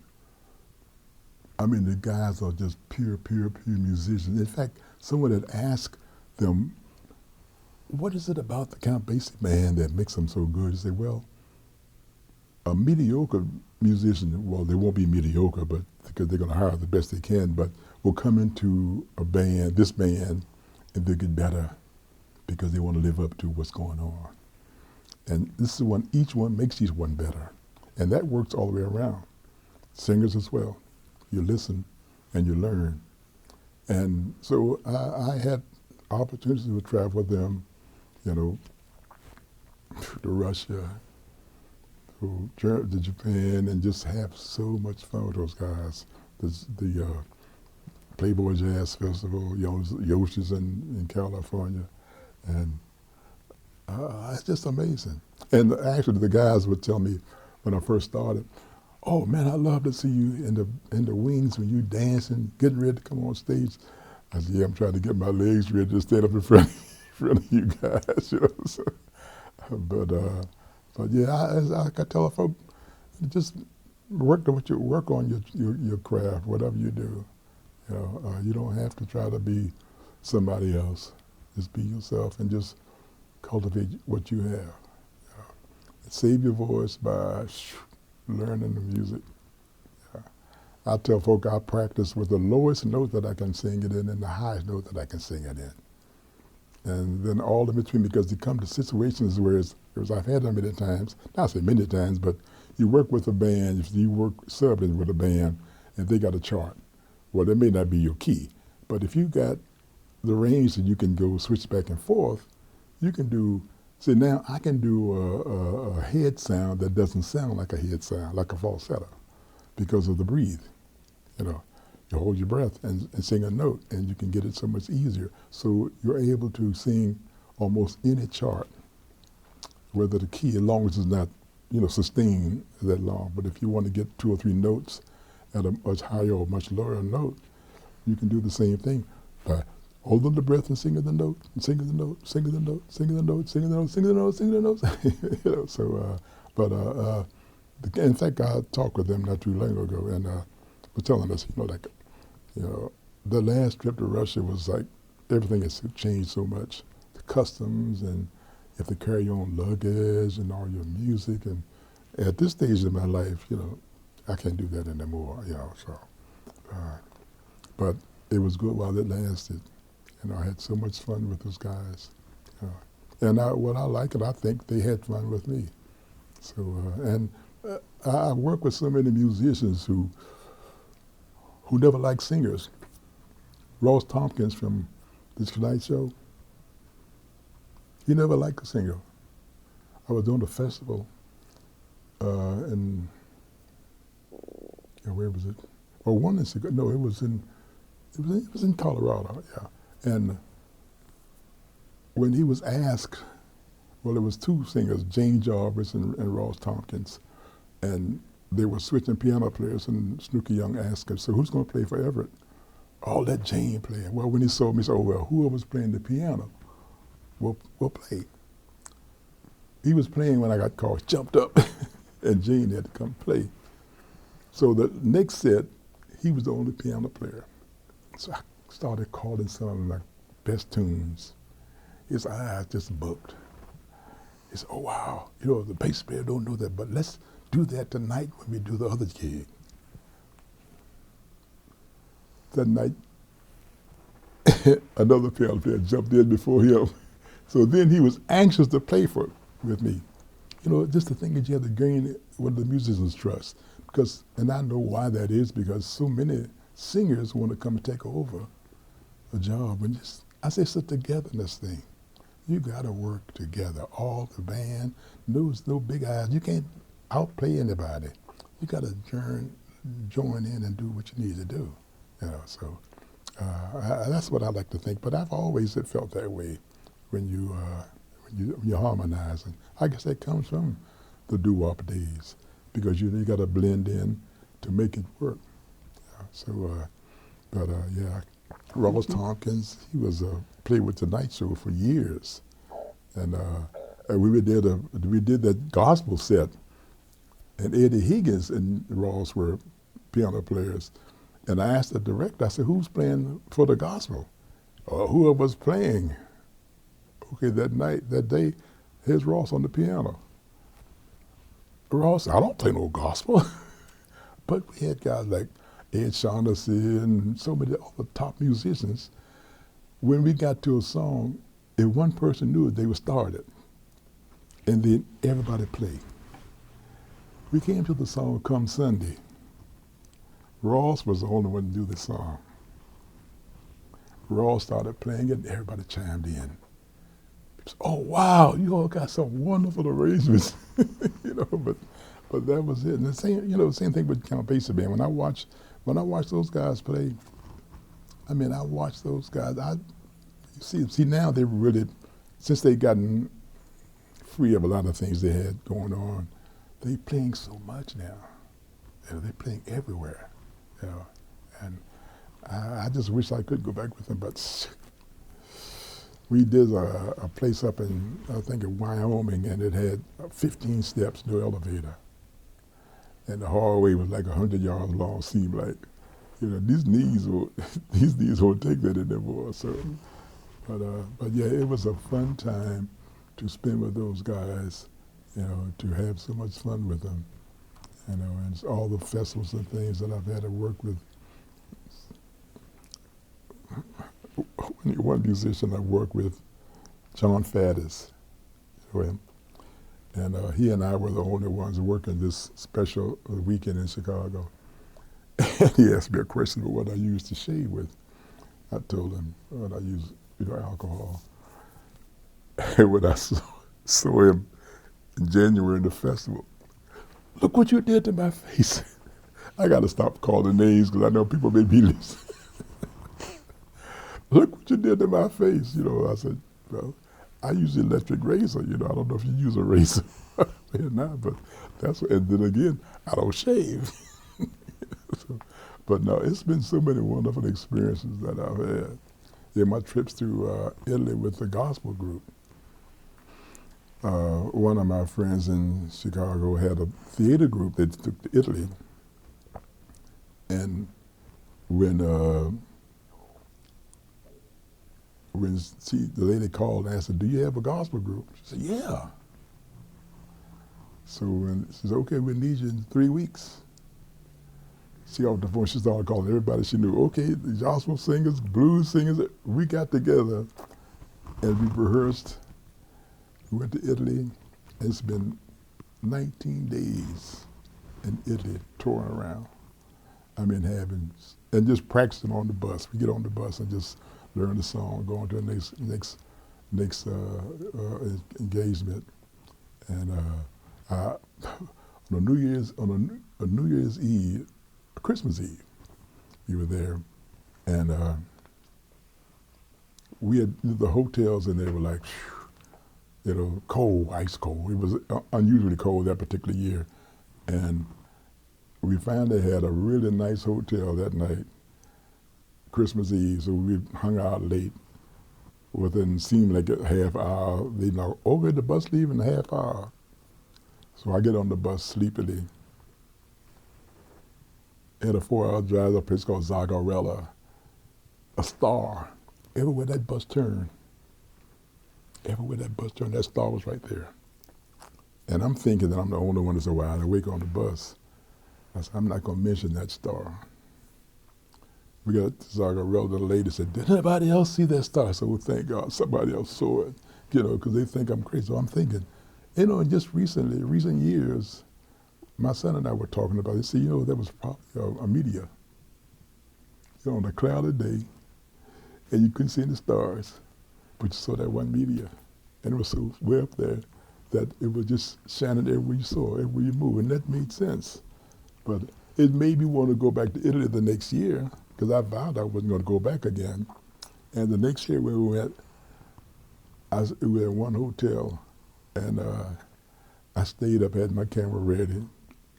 I mean, the guys are just pure musicians. In fact, someone had asked them, what is it about the Count Basie band that makes them so good? They say, well, a mediocre musician, well, they won't be mediocre, but because they're going to hire the best they can, but will come into this band, and they'll get better because they want to live up to what's going on. And this is one, each one makes each one better. And that works all the way around. Singers as well. You listen and you learn. And so I had opportunities to travel with them, you know, to Russia, to Japan, and just have so much fun with those guys. The Playboy Jazz Festival, Yoshi's in California, and it's just amazing. And actually, the guys would tell me when I first started, "Oh man, I love to see you in the wings when you dancing, getting ready to come on stage." I said, "Yeah, I'm trying to get my legs ready to stand up in front of you guys, you know." So, but yeah, I tell folk, just work on your craft, whatever you do. You know, you don't have to try to be somebody else. Just be yourself and just cultivate what you have. You know. Save your voice by learning the music. I tell folk I practice with the lowest note that I can sing it in and the highest note that I can sing it in. And then all in between, because you come to situations where I've had them many times, not say many times, but you work with a band, if you work subbing with a band, and they got a chart. Well, it may not be your key, but if you got the range that you can go switch back and forth, you can do, see now I can do a head sound that doesn't sound like a head sound, like a falsetto, because of the breathe. You know, you hold your breath and sing a note, and you can get it so much easier. So you're able to sing almost any chart, whether the key, as long as it's not, you know, sustained that long. But if you want to get 2 or 3 notes at a much higher or much lower note, you can do the same thing by holding the breath and singing the note, and singing the note, singing the note, singing the note, singing the note, singing the note, singing the note. You know, so, in fact, I talked with them not too long ago, and was telling us, you know, like, you know, the last trip to Russia was like, everything has changed so much. The customs, and you have to carry your own luggage and all your music. And at this stage of my life, you know, I can't do that anymore, you know, so. But it was good while it lasted. You know, I had so much fun with those guys. And what I like it, I think they had fun with me. So, I work with so many musicians who never liked singers. Ross Tompkins from The Tonight Show, he never liked a singer. I was doing a festival in, where was it? Oh, one in Chicago. No, it was in Colorado, yeah. And when he was asked, well, there was 2 singers, Jane Jarvis and Ross Tompkins, and they were switching piano players, and Snooky Young asked him, "So who's going to play for Everett?" "Oh, let Jane play." Well, when he saw me, he said, "Oh, well, whoever's playing the piano will play." He was playing when I got called, jumped up, and Jane had to come play. So the next set, he was the only piano player. So I started calling some of my best tunes. His eyes just bugged. He said, "Oh, wow, you know, the bass player don't know that, but let's do that tonight when we do the other gig." That night, another piano player jumped in before him. So then he was anxious to play with me. You know, just the thing is you have to gain one of the musicians' trust. Because, and I know why that is, because so many singers want to come and take over a job. And just, I say, it's a togetherness thing. You got to work together, all the band, no big eyes. You can't outplay anybody. You got to join in and do what you need to do. You know, so that's what I like to think. But I've always felt that way when you harmonize. And I guess that comes from the doo-wop days, because you got to blend in to make it work. Yeah, so, yeah, Ross Tompkins, he was played with Tonight Show for years, and we did that gospel set, and Eddie Higgins and Ross were piano players, and I asked the director, I said, "Who's playing for the gospel?" Whoever was playing. Okay, that day, here's Ross on the piano. Ross, I don't play no gospel. But we had guys like Ed Shaughnessy and so many other top musicians. When we got to a song, if one person knew it, they would start it. and then everybody played. We came to the song Come Sunday. Ross was the only one to do the song. Ross started playing it, and everybody chimed in. Oh wow, you all got some wonderful arrangements, but that was it. And the same thing with Count Basie Band. When I watch those guys play, I watch those guys. See now they're really, since they've gotten free of a lot of things they had going on, they're playing so much now. They're playing everywhere, and I just wish I could go back with them, but. We did a place up in, I think, in Wyoming, and it had 15 steps, no elevator. And the hallway was like 100 yards long, seemed like. These knees won't take that anymore. So, but yeah, it was a fun time to spend with those guys, to have so much fun with them. And all the festivals and things that I've had to work with. One musician I worked with, John Faddis, and he and I were the only ones working this special weekend in Chicago. And he asked me a question about what I used to shave with. I told him what I use, alcohol. And when I saw him in January in the festival, look what you did to my face. I got to stop calling names because I know people may be listening. Look what you did to my face. I said, well, I use electric razor. I don't know if you use a razor or not, but and then again, I don't shave. But no, it's been so many wonderful experiences that I've had. In my trips to Italy with the gospel group. One of my friends in Chicago had a theater group that took to Italy. And when the lady called and asked her, do you have a gospel group? She said, yeah. So when she said, okay, we need you in 3 weeks. She got off the phone, she started calling everybody she knew. Okay, the gospel singers, blues singers, we got together and we rehearsed. We went to Italy. It's been 19 days in Italy, touring around. And just practicing on the bus. We get on the bus and just learn the song, go on to the next engagement, and on a New Year's Eve, a Christmas Eve, we were there, and we had the hotels, and they were like, cold, ice cold. It was unusually cold that particular year, and we finally had a really nice hotel that night. Christmas Eve, so we hung out late. Within seemed like a half hour, they know, okay, the bus leave in a half hour. So I get on the bus sleepily. Had a 4-hour drive to a place called Zagarella. A star. Everywhere that bus turned, that star was right there. And I'm thinking that I'm the only one that's wide awake on the bus. I said, I'm not gonna mention that star. We got to Zagarella, the lady said, did anybody else see that star? So thank God somebody else saw it, because they think I'm crazy. So I'm thinking, in just recent years, my son and I were talking about it. See, that was probably a meteor. On a cloudy day, and you couldn't see any stars, but you saw that one meteor. And it was so way up there that it was just shining everywhere you saw, everywhere you moved, and that made sense. But it made me want to go back to Italy the next year, because I vowed I wasn't going to go back again. And the next year when we went, we were in one hotel, and I stayed up, had my camera ready.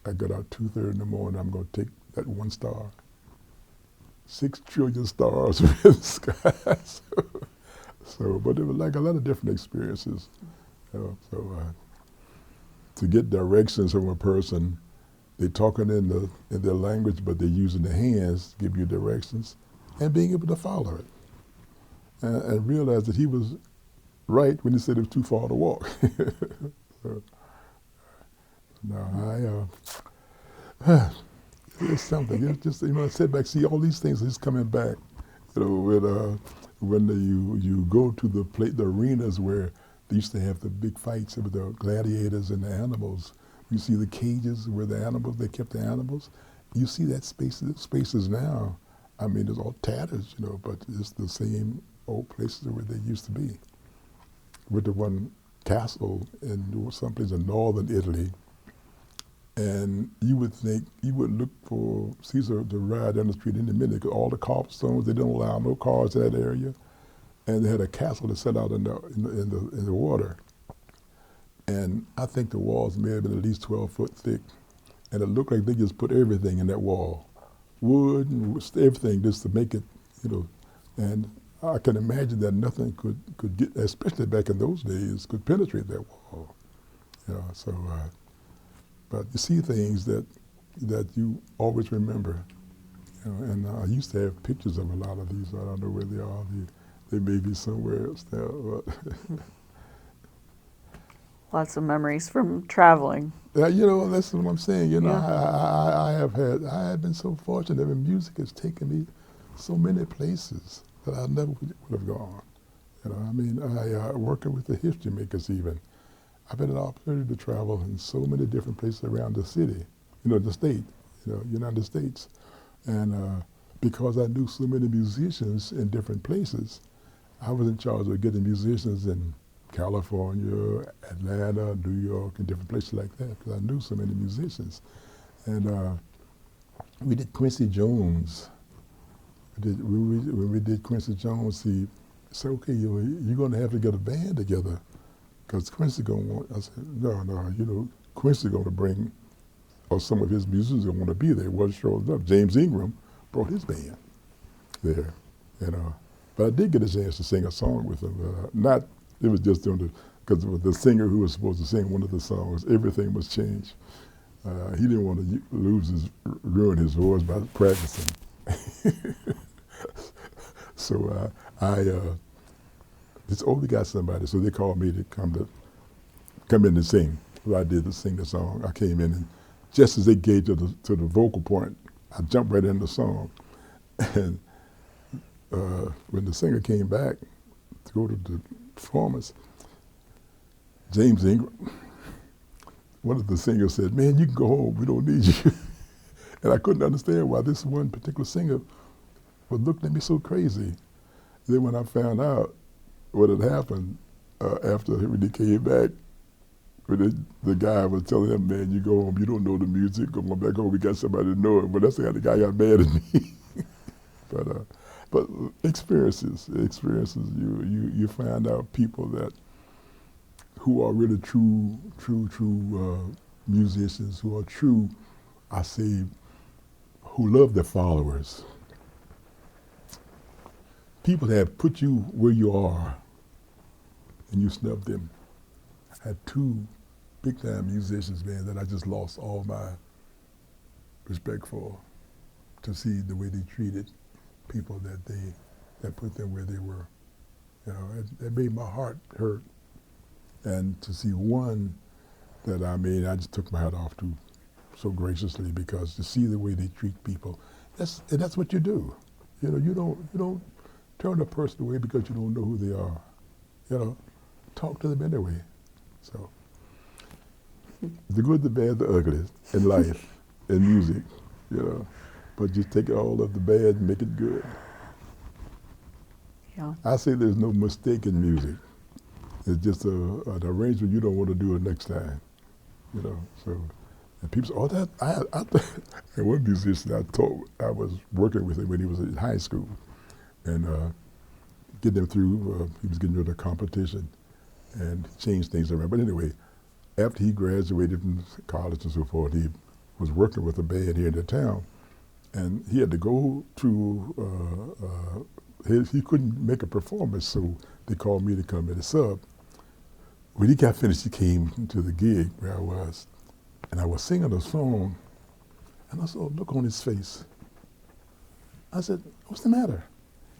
I got out 2:30 in the morning, I'm going to take that one star. 6 trillion stars in the sky. But it was like a lot of different experiences. To get directions from a person, they're talking in their language, but they're using their hands to give you directions, and being able to follow it. And realize that he was right when he said it was too far to walk. It's something. It's just, I sit back, see all these things just coming back. When you go to the arenas where They used to have the big fights with the gladiators and the animals. You see the cages where the animals, they kept the animals. You see that spaces now. I mean, it's all tatters, you know, but it's the same old places where they used to be. With the one castle in someplace in northern Italy, and you would think, you would look for Caesar to ride down the street in a minute, because all the cobblestones, they don't allow no cars in that area. And they had a castle that set out in the water. And I think the walls may have been at least 12 foot thick. And it looked like they just put everything in that wall. Wood and everything just to make it, you know. And I can imagine that nothing could get, especially back in those days, could penetrate that wall. You know, so, but you see things that you always remember. You know, and I used to have pictures of a lot of these. I don't know where they are. They may be somewhere else now. Lots of memories from traveling. You know, that's what I'm saying. You know, Yeah. I have been so fortunate that music has taken me so many places that I never would have gone. You know, I mean, working with the history makers even. I've had an opportunity to travel in so many different places around the city, you know, the state, you know, United States. And because I knew so many musicians in different places, I was in charge of getting musicians in California, Atlanta, New York, and different places like that, because I knew so many musicians. And we did Quincy Jones. When we did Quincy Jones, he said, okay, you're going to have to get a band together, because Quincy going to want, I said, no, you know, Quincy going to bring, or some of his musicians going to want to be there. Wasn't sure enough. James Ingram brought his band there, you know. But I did get a chance to sing a song with him. It was just because the singer who was supposed to sing one of the songs, everything was changed. He didn't want to ruin his voice by practicing. So we got somebody, so they called me to come in and sing. So I did sing the song. I came in, and just as they gave to the vocal point, I jumped right in the song. And when the singer came back to go to the performance, James Ingram, one of the singers said, man, you can go home, we don't need you. And I couldn't understand why this one particular singer was looking at me so crazy. Then when I found out what had happened after when he came back, when the guy was telling him, man, you go home, you don't know the music, go on back home, we got somebody to know it. But that's how the guy got mad at me. But experiences, you find out people who are really true musicians, who are true, I say, who love their followers. People that have put you where you are, and you snubbed them. I had two big-time musicians, man, that I just lost all my respect for, to see the way they treated people that put them where they were. You know, it made my heart hurt. And to see one that I just took my hat off to so graciously, because to see the way they treat people, that's what you do. You know, you don't turn a person away because you don't know who they are. You know, talk to them anyway. So, the good, the bad, the ugly in life, in music, you know. But just take all of the bad and make it good. Yeah. I say there's no mistake in music. It's just an arrangement you don't want to do it next time, you know. So, and people say, oh, and one musician I was working with him when he was in high school, and getting him through, he was getting rid of competition and changed things around. But anyway, after he graduated from college and so forth, he was working with a band here in the town. And he had to go to, he couldn't make a performance, so they called me to come in and sub. When he got finished, he came to the gig where I was, and I was singing a song, and I saw a look on his face. I said, what's the matter?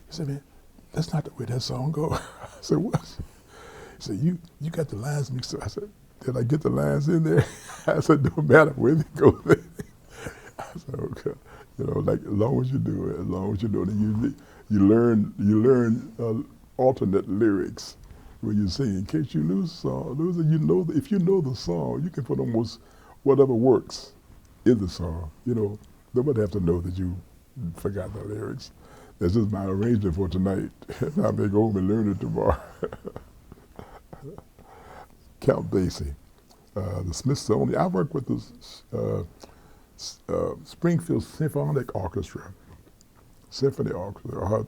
He said, man, that's not the way that song goes. I said, what? He said, you got the lines mixed up. I said, did I get the lines in there? I said, no matter where they go. I said, okay. You know, like, as long as you do it, you learn alternate lyrics. when you sing. In case you lose a song, you know, if you know the song, you can put almost whatever works in the song. You know, nobody have to know that you forgot the lyrics. That's just my arrangement for tonight. I may go home and learn it tomorrow. Count Basie, the Smithsonian. I worked with the Springfield Symphonic Orchestra. Symphony Orchestra. I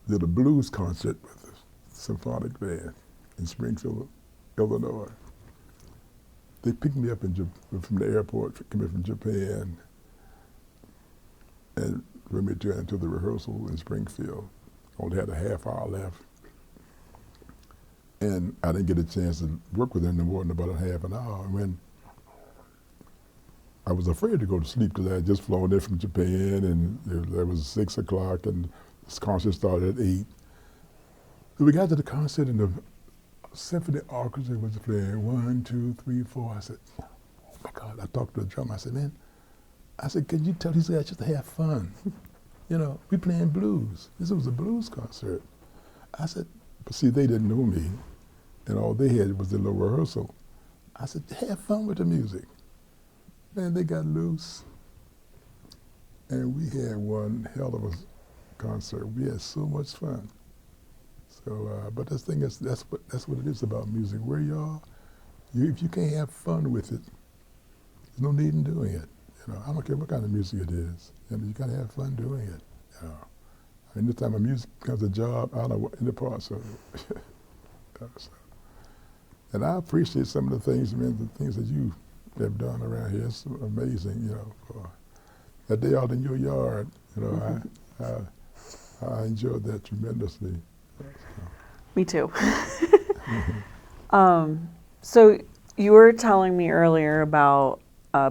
did a blues concert with the symphonic band in Springfield, Illinois. They picked me up from the airport, coming from Japan, and brought me to the rehearsal in Springfield. Only had a half hour left. And I didn't get a chance to work with them no more than about a half an hour. When I was afraid to go to sleep because I had just flown in from Japan, and there was 6 o'clock, and this concert started at 8. So we got to the concert, and the symphony orchestra was playing 1, 2, 3, 4. I said, oh my God. I talked to the drummer. I said, man, can you tell these guys just to have fun? You know, we playing blues. This was a blues concert. I said, but see, they didn't know me, and all they had was the little rehearsal. I said, have fun with the music. Man, they got loose, and we had one hell of a concert. We had so much fun. So, but this thing is, that's what it is about music. Where you are, if you can't have fun with it, there's no need in doing it. You know, I don't care what kind of music it is. You know, you gotta have fun doing it. You know, anytime a music becomes a job, I don't know any parts of it. And I appreciate some of the things, man, the things that you have done around here. It's amazing, you know. For that day out in your yard, you know, I enjoyed that tremendously. So. Me too. So you were telling me earlier about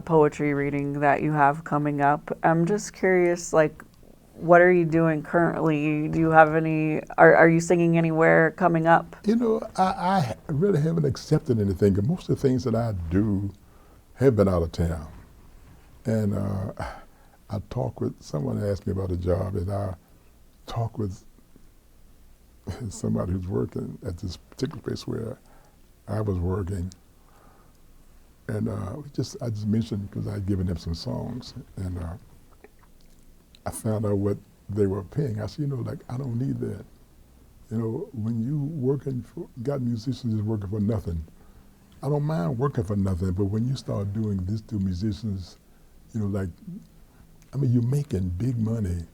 poetry reading that you have coming up. I'm just curious, like, what are you doing currently? Do you have any, are you singing anywhere coming up? You know, I really haven't accepted anything. Most of the things that I do have been out of town. And I talk with, someone asked me about a job, and I talk with somebody who's working at this particular place where I was working. And I just mentioned, because I'd given them some songs, and I found out what they were paying. I said, you know, like, I don't need that. You know, when you got musicians just working for nothing, I don't mind working for nothing, but when you start doing this to musicians, you know, like, I mean, you're making big money.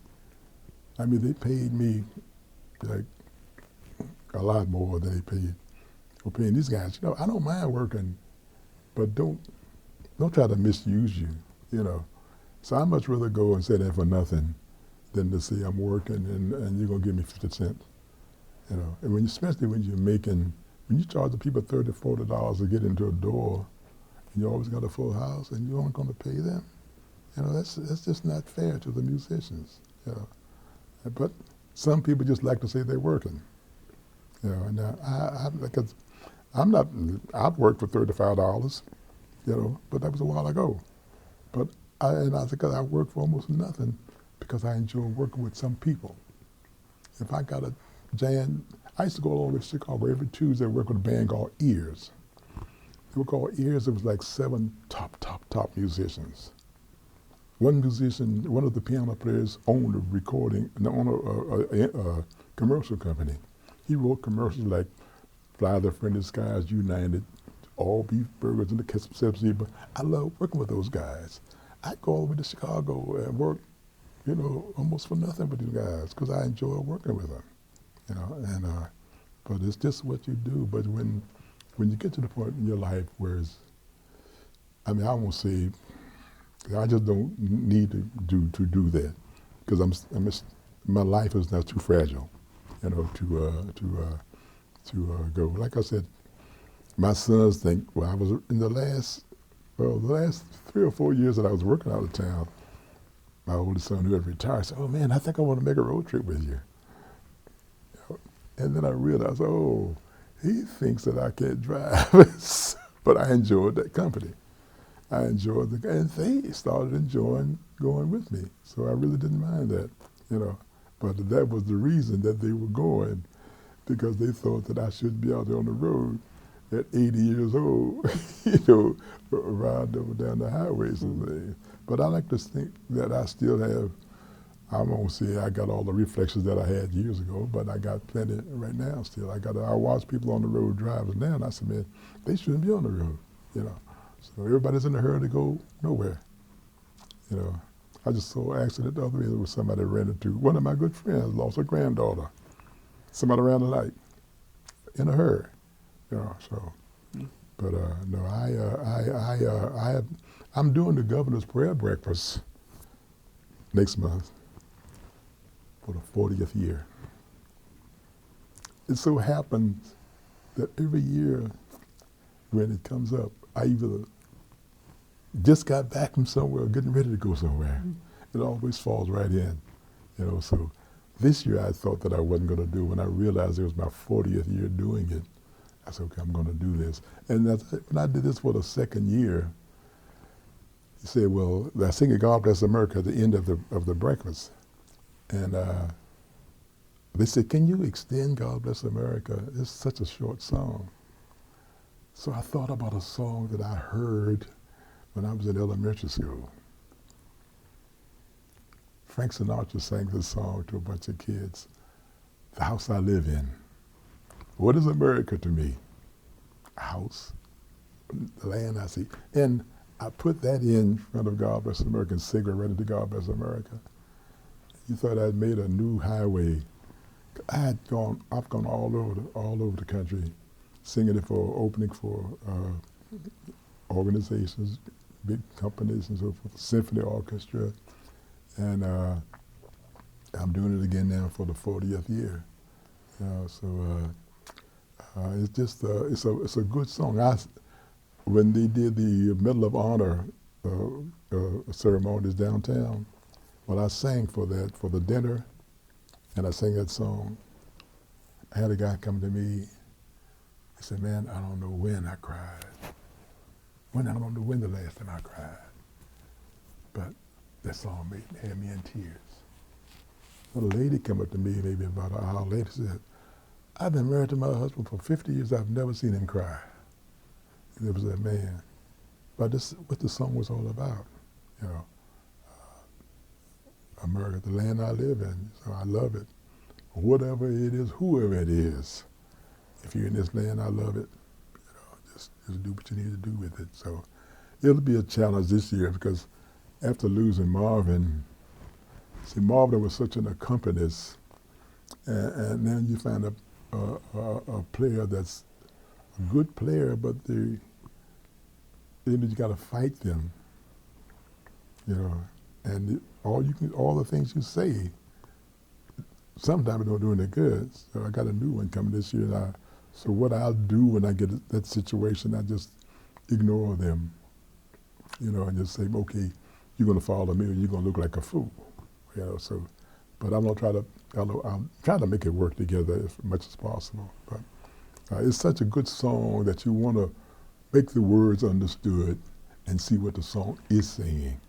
I mean, they paid me, like, a lot more than they paid for paying these guys. You know, I don't mind working, but don't try to misuse you, you know. So I'd much rather go and sit there for nothing than to say I'm working and you're gonna give me 50 cents, you know. And especially when when you charge the people $30, $40 to get into a door, and you always got a full house, and you aren't gonna pay them, you know, that's just not fair to the musicians, you know. But some people just like to say they're working, you know. And I've worked for $35, you know, but that was a while ago. But I work for almost nothing because I enjoy working with some people. If I got a jam, I used to go all the way to Chicago every Tuesday and work with a band called Ears. They were called Ears. It was like 7 top musicians. One musician, one of the piano players, owned a commercial company. He wrote commercials like Fly the Friendly Skies United, all beef burgers and the Pepsi. But I love working with those guys. I go all the way to Chicago and work, you know, almost for nothing with these guys because I enjoy working with them, you know. And but it's just what you do. But when you get to the point in your life where I won't say, I just don't need to do that because my life is now too fragile, you know, to go. Like I said, my sons think, well, I was in the last 3 or 4 years that I was working out of town, my oldest son who had retired said, oh man, I think I want to make a road trip with you. You know, and then I realized, oh, he thinks that I can't drive. But I enjoyed that company. And they started enjoying going with me. So I really didn't mind that, you know. But that was the reason that they were going. because they thought that I shouldn't be out there on the road at 80 years old, you know, riding up and down the highways and things. But I like to think that I still have, I won't say I got all the reflexes that I had years ago, but I got plenty right now still. I watch people on the road driving now, and I said, man, they shouldn't be on the road, you know. So everybody's in a hurry to go nowhere, you know. I just saw an accident the other day where somebody ran into, one of my good friends lost a granddaughter. Somebody ran the light in a hurry, you know, so. But no, I'm doing the governor's prayer breakfast next month for the 40th year. It so happens that every year when it comes up, I either just got back from somewhere or getting ready to go somewhere. It always falls right in, you know, so this year I thought that I wasn't going to do it. When I realized it was my 40th year doing it, I said, okay, I'm going to do this. And when I did this for the second year, he said, well, I sing God Bless America at the end of the breakfast. And they said, can you extend God Bless America? It's such a short song. So I thought about a song that I heard when I was in elementary school. Frank Sinatra sang this song to a bunch of kids. The house I live in. What is America to me? A house, the land I see. And I put that in front of God Bless America and sang right into God Bless America. You thought I'd made a new highway. I've gone all over the country, singing it for opening for organizations, big companies and so forth, Symphony Orchestra. And I'm doing it again now for the 40th year. So it's just it's a good song. When they did the Medal of Honor ceremonies downtown, well, I sang for the dinner, and I sang that song. I had a guy come to me. He said, "Man, I don't know when I cried. I don't know when the last time I cried, but that song had me in tears." Well, a lady came up to me maybe about an hour later and said, "I've been married to my husband for 50 years. I've never seen him cry." And it was that man. But this is what the song was all about, you know. America, the land I live in, so I love it. Whatever it is, whoever it is, if you're in this land, I love it. You know, just do what you need to do with it. So it'll be a challenge this year because after losing Marvin, see, Marvin was such an accompanist, and then you find a player that's a good player, but you got to fight them, you know. And all the things you say, sometimes don't do any good. So I got a new one coming this year. So what I'll do when I get that situation, I just ignore them, you know, and just say, okay, you're going to follow me, or you're going to look like a fool, you know. So, but I'm trying to make it work together as much as possible. But it's such a good song that you want to make the words understood and see what the song is saying,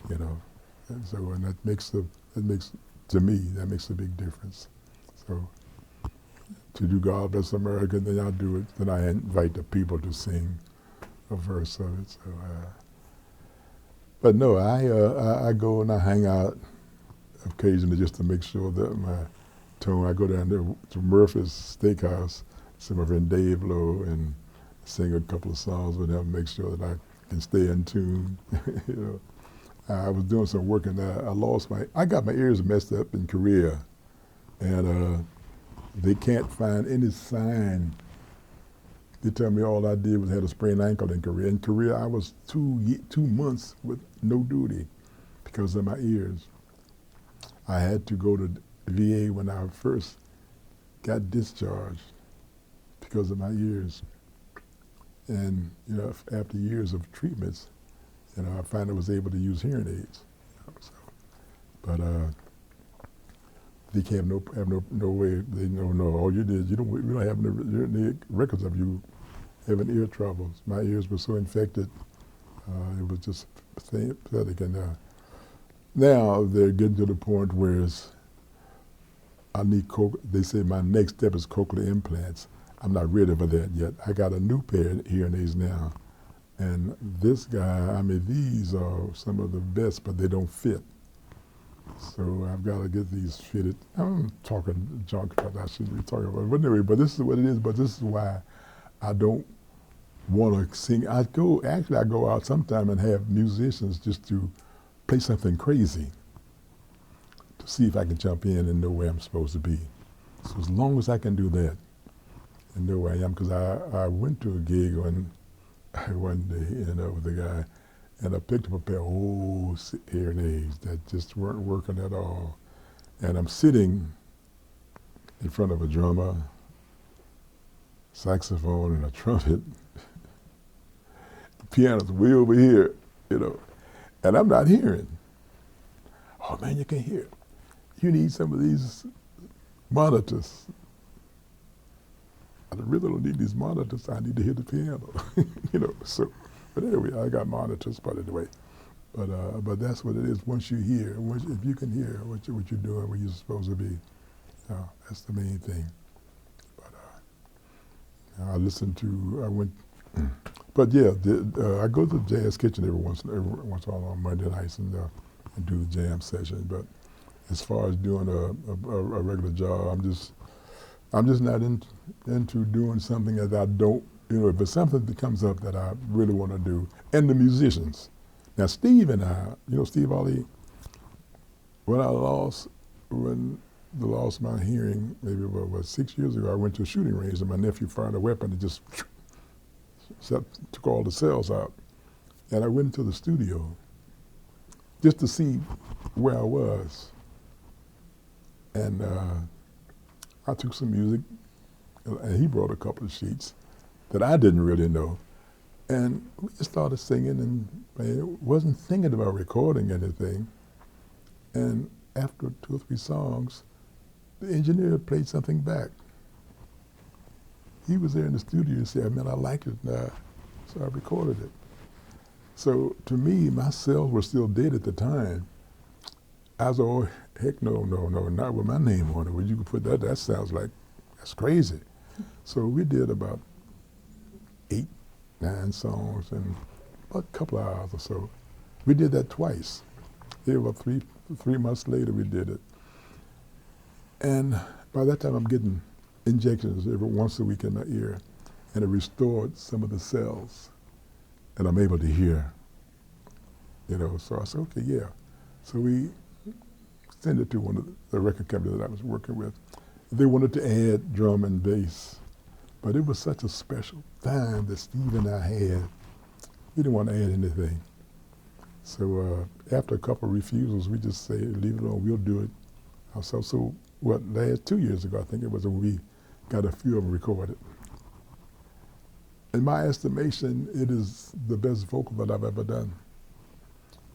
you know. And so, and that makes to me, that makes a big difference. So, to do God Bless America, then I do it. Then I invite the people to sing a verse of it. So, but no, I go and I hang out occasionally just to make sure that my tone. I go down there to Murphy's Steakhouse, see my friend Dave Lowe, and sing a couple of songs with him, make sure that I can stay in tune. You know. I was doing some work and I got my ears messed up in Korea, and they can't find any sign. They tell me all I did was had a sprained ankle in Korea. In Korea, I was 2 months with no duty because of my ears. I had to go to VA when I first got discharged because of my ears. And you know, after years of treatments, you know, I finally was able to use hearing aids. You know, so. But they have no way. They know no. All you did, we don't have any records of you having ear troubles. My ears were so infected, it was just pathetic. And now they're getting to the point where I need they say my next step is cochlear implants. I'm not ready for that yet. I got a new pair of hearing aids now. And this guy, I mean, these are some of the best, but they don't fit. So I've got to get these fitted. I'm talking junk, but I shouldn't be talking about it. But anyway, but this is what it is. But this is why I don't want to sing. I go out sometime and have musicians just to play something crazy to see if I can jump in and know where I'm supposed to be. So as long as I can do that and know where I am, because I went to a gig one day, with a guy, and I picked up a pair of old hearing aids that just weren't working at all. And I'm sitting in front of a drummer, saxophone, and a trumpet. The piano's way over here, and I'm not hearing. Oh man, you can't hear. You need some of these monitors. I really don't need these monitors. I need to hear the piano, So, but anyway, I got monitors. But anyway, but that's what it is. Once you hear, if you can hear what you're doing, where you're supposed to be, that's the main thing. But I listened to. I went. But yeah, I go to the Jazz Kitchen every once in a while on Monday nights and do the jam session. But as far as doing a regular job, I'm just not into doing something that I don't, if it's something that comes up that I really want to do. And the musicians. Now Steve and I, Steve Ali, when I lost my hearing, maybe about 6 years ago, I went to a shooting range and my nephew fired a weapon and just took all the cells out. And I went into the studio just to see where I was. And I took some music, and he brought a couple of sheets that I didn't really know. And we just started singing, and I wasn't thinking about recording anything. And after 2 or 3 songs, the engineer played something back. He was there in the studio and said, man, I like it, so I recorded it. So to me, my cells were still dead at the time. I was, oh, heck no, not with my name on it. Well, you could put that sounds like, that's crazy. So we did about 8, 9 songs in about a couple of hours or so. We did that twice. About 3 months later, we did it. And by that time, I'm getting injections every once a week in my ear, and it restored some of the cells, and I'm able to hear, So I said, okay, yeah. So we sent it to one of the record companies that I was working with. They wanted to add drum and bass, but it was such a special time that Steve and I had. We didn't want to add anything. So after a couple of refusals, we just say, leave it alone, we'll do it. So last 2 years ago, I think it was, when we got a few of them recorded. In my estimation, it is the best vocal that I've ever done.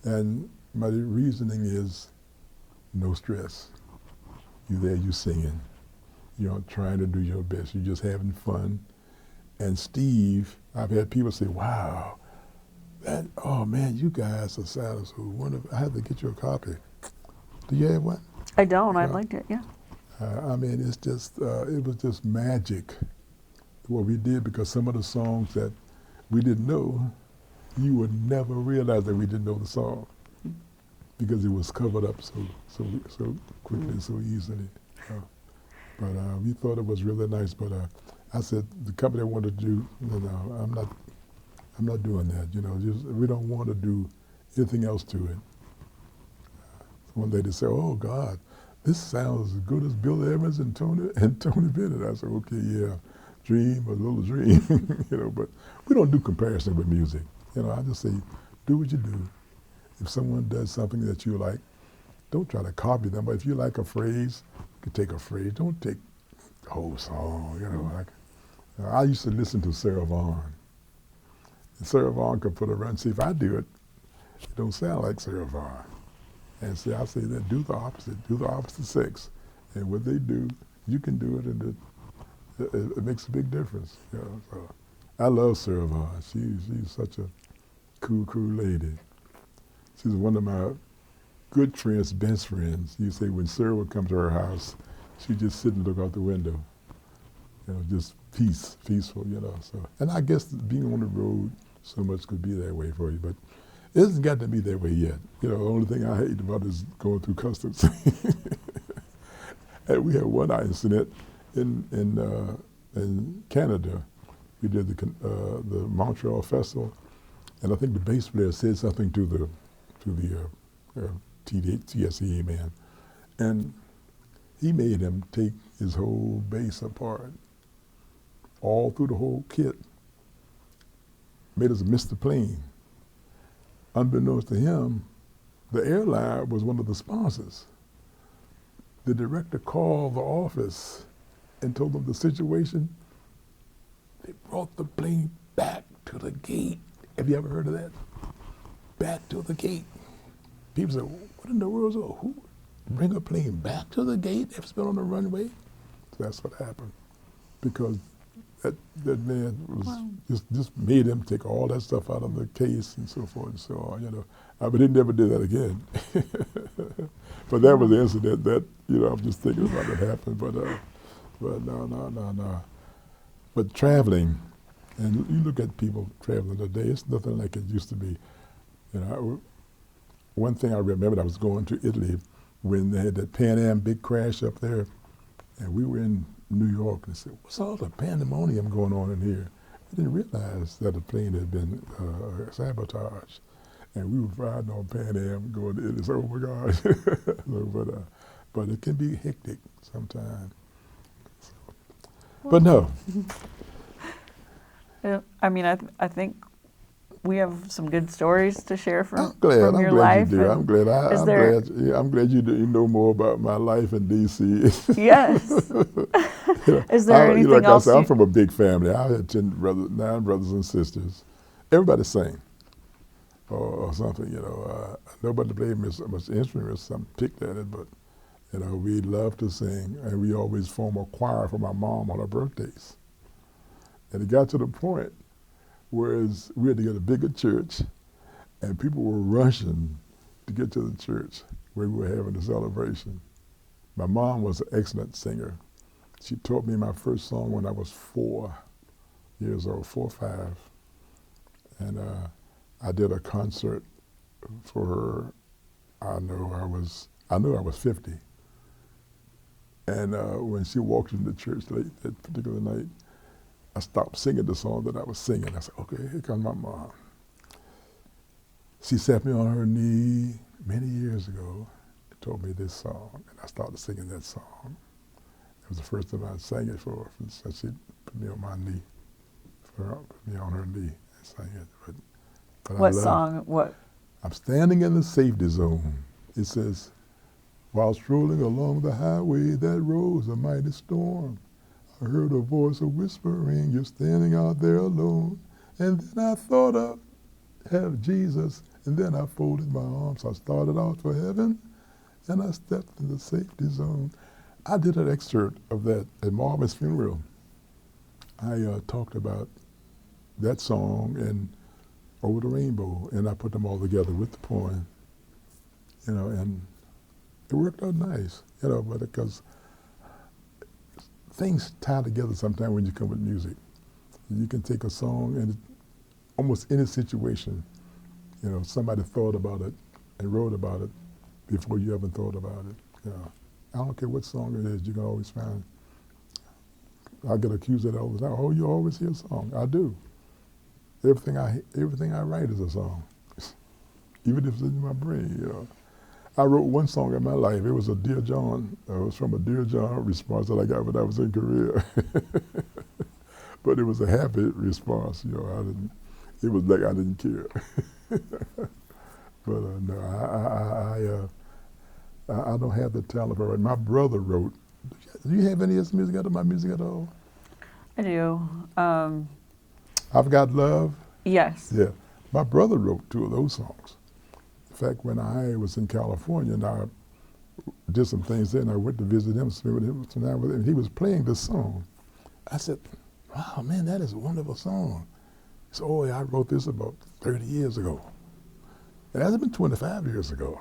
And my reasoning is no stress. You're there, you're singing. You're trying to do your best. You're just having fun. And Steve, I've had people say, wow, oh man, you guys are sounding so wonderful. I have to get you a copy. Do you have one? I don't. I'd like it, yeah. I mean, it's just, it was just magic what we did, because some of the songs that we didn't know, you would never realize that we didn't know the song, because it was covered up so quickly and so easily. But we thought it was really nice. But I said the company wanted to do, I'm not doing that. We don't want to do anything else to it. One day they said, oh God, this sounds as good as Bill Evans and Tony Bennett. I said, okay, yeah, dream, a little dream, but we don't do comparison with music. I just say, do what you do. If someone does something that you like, don't try to copy them, but if you like a phrase, you can take a phrase. Don't take the whole song, I used to listen to Sarah Vaughan. And Sarah Vaughan could put a run, see if I do it, it don't sound like Sarah Vaughan. And see, I say that, do the opposite sex. And what they do, you can do it, and it makes a big difference. So I love Sarah Vaughan. She's such a cool lady. She's one of my good friends, best friends. You say when Sarah would come to her house, She just sit and look out the window, just peaceful, So, and I guess being on the road so much could be that way for you, but it hasn't got to be that way yet. The only thing I hate about it is going through customs. And we had one incident in Canada. We did the Montreal Festival, and I think the bass player said something to the TSA man, and he made him take his whole bass apart, all through the whole kit. Made us miss the plane. Unbeknownst to him, the airline was one of the sponsors. The director called the office and told them the situation. They brought the plane back to the gate. Have you ever heard of that? Back to the gate. People say, what in the world? Who bring a plane back to the gate if it's been on the runway? So that's what happened. Because that man was just made him take all that stuff out of the case and so forth and so on, But he never did that again. But that was the incident that, I'm just thinking about it happened. But no. But traveling, and you look at people traveling today, it's nothing like it used to be. One thing I remembered, I was going to Italy when they had that Pan Am big crash up there, and we were in New York, and they said, what's all the pandemonium going on in here? I didn't realize that the plane had been sabotaged, and we were riding on Pan Am going to Italy. So, oh my gosh. But it can be hectic sometimes. But no. I mean, I think we have some good stories to share from your I'm life. glad you do. I'm glad you know more about my life in D.C. Yes. Is there anything like else? I said, I'm from a big family. I had 9 brothers and sisters. Everybody sang or something, Nobody played much instrument. Some picked at it, but, we loved to sing. And we always formed a choir for my mom on her birthdays. And it got to the point whereas we had to get a bigger church, and people were rushing to get to the church where we were having the celebration. My mom was an excellent singer. She taught me my first song when I was 4 years old, 4 or 5. And I did a concert for her. I knew I was 50. And when she walked into the church late that particular night, I stopped singing the song that I was singing. I said, okay, here comes my mom. She sat me on her knee many years ago and told me this song, and I started singing that song. It was the first time I sang it for her, so she put me on my knee, put me on her knee and sang it. But what song? What? I'm standing in the safety zone. It says, while strolling along the highway that rose a mighty storm, I heard a voice whispering, you're standing out there alone. And then I thought I'd have Jesus, and then I folded my arms. I started out for heaven, and I stepped in the safety zone. I did an excerpt of that at Marvin's funeral. I talked about that song and Over the Rainbow, and I put them all together with the poem, and it worked out nice, but because things tie together sometimes when you come with music. You can take a song and almost any situation, somebody thought about it and wrote about it before you ever thought about it. I don't care what song it is, you can always find. I get accused of that all the time. Oh, you always hear a song. I do. Everything I write is a song, even if it's in my brain. I wrote one song in my life. It was a Dear John. It was from a Dear John response that I got when I was in Korea. But it was a happy response. It was like I didn't care. But no, I don't have the talent for it. My brother wrote. Do you have any of his music out of my music at all? I do. I've Got Love. Yes. Yeah. My brother wrote 2 of those songs. In fact, when I was in California and I did some things there, and I went to visit him, spend with him, and he was playing this song. I said, wow, man, that is a wonderful song. He said, oh, yeah, I wrote this about 30 years ago. It hasn't been 25 years ago.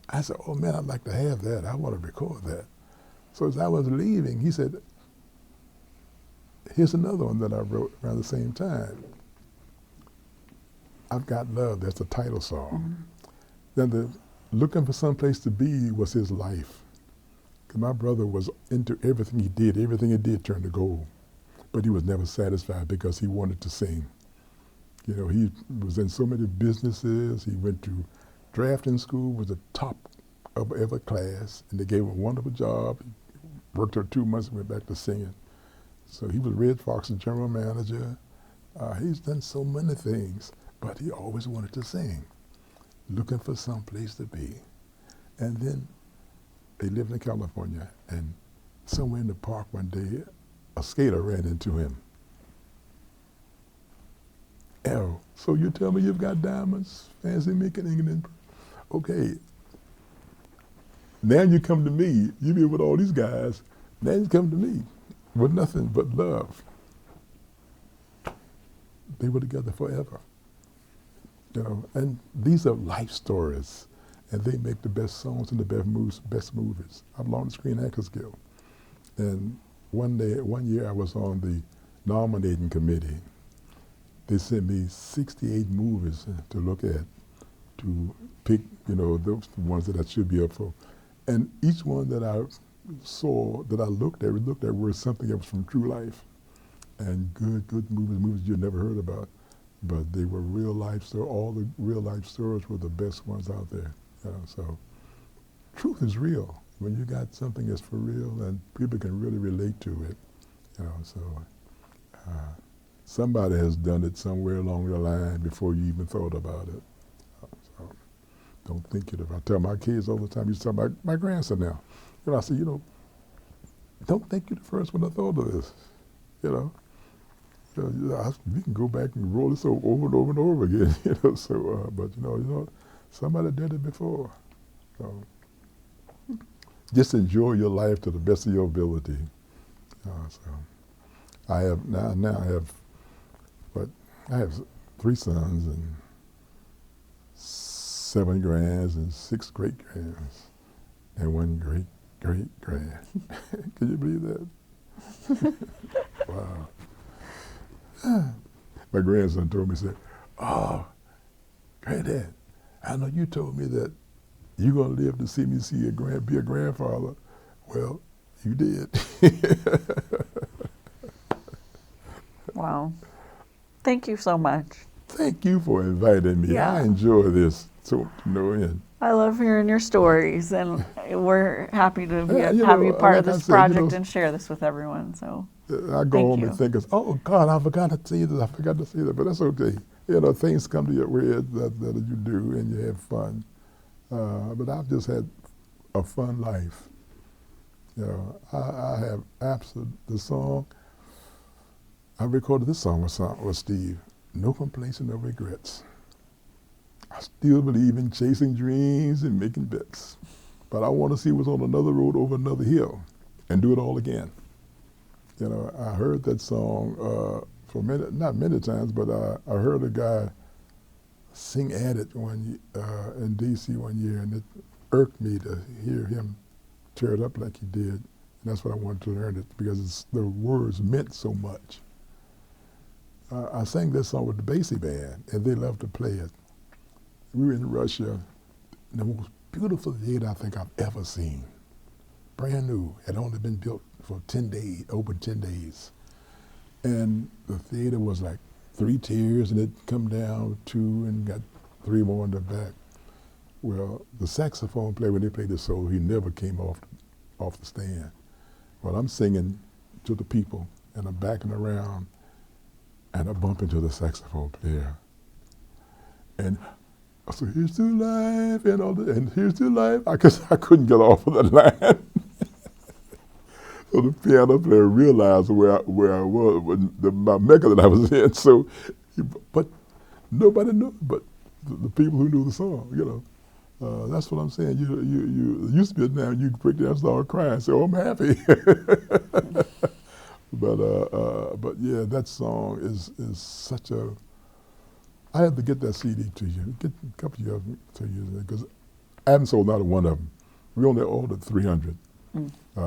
I said, oh, man, I'd like to have that. I want to record that. So as I was leaving, he said, here's another one that I wrote around the same time. I've Got Love, that's the title song. Then the Looking for Someplace to Be was his life. 'Cause my brother was into everything he did turned to gold. But he was never satisfied because he wanted to sing. You know, he was in so many businesses. He went to drafting school, was the top of every class, and they gave him a wonderful job. He worked there 2 months and went back to singing. So he was Red Fox's general manager. He's done so many things, but he always wanted to sing, looking for some place to be. And then they lived in California, and somewhere in the park one day, a skater ran into him. Errol, so you tell me you've got diamonds, fancy making England. Okay, now you come to me, you be with all these guys, now you come to me with nothing but love. They were together forever. You know, and these are life stories, and they make the best songs and the best movies. I belong to Screen Actors Guild. And one year I was on the nominating committee. They sent me 68 movies to look at, to pick, you know, those ones that I should be up for. And each one that I saw, that I looked at was something that was from true life. And good movies you never heard about. But they were real life stories. All the real life stories were the best ones out there. You know, so truth is real. When you got something that's for real and people can really relate to it, you know, so somebody has done it somewhere along the line before you even thought about it. So don't think it. If I tell my kids all the time, you tell my grandson now, you know, I say, you know, don't think you're the first one that thought of this, you know. We can go back and roll this over and over and over again, you know. So, but you know, somebody did it before. So just enjoy your life to the best of your ability. So I have now I have 3 sons and 7 grands and 6 great grands and 1 great grand. Can you believe that? Wow. My grandson told me, said, "Oh, Granddad, I know you told me that you're going to live to see me be a grandfather." Well, you did. Wow. Thank you so much. Thank you for inviting me. Yeah. I enjoy this to no end. I love hearing your stories, and we're happy to Yeah, have you part of like I this said, project and share this with everyone. So I go home and think, oh God, I forgot to say this, I forgot to say that, but that's okay. You know, things come to your head that you do and you have fun. But I've just had a fun life. You know, I have the song, I recorded this song with Steve, No Complaints and No Regrets. I still believe in chasing dreams and making bets, but I want to see what's on another road over another hill and do it all again. You know, I heard that song not many times, but I heard a guy sing at it in D.C. one year, and it irked me to hear him tear it up like he did. And that's what I wanted to learn it, because the words meant so much. I sang this song with the Basie Band, and they loved to play it. We were in Russia, the most beautiful theater I think I've ever seen. Brand new, had only been built for 10 days, open 10 days. And the theater was like 3 tiers, and it come down 2 and got 3 more in the back. Well, the saxophone player, when they played the solo, he never came off the stand. Well, I'm singing to the people, and I'm backing around, and I bump into the saxophone player. And so here's to life, and here's to life. I couldn't get off of that line. So the piano player realized where I was, my mecca that I was in. So, but nobody knew, but the people who knew the song, you know. That's what I'm saying. You used to be now, you break down and start crying, say, "Oh, I'm happy." But yeah, that song is such a. I have to get that CD to you, get a couple of them to you, because I haven't sold not one of them. We only ordered 300.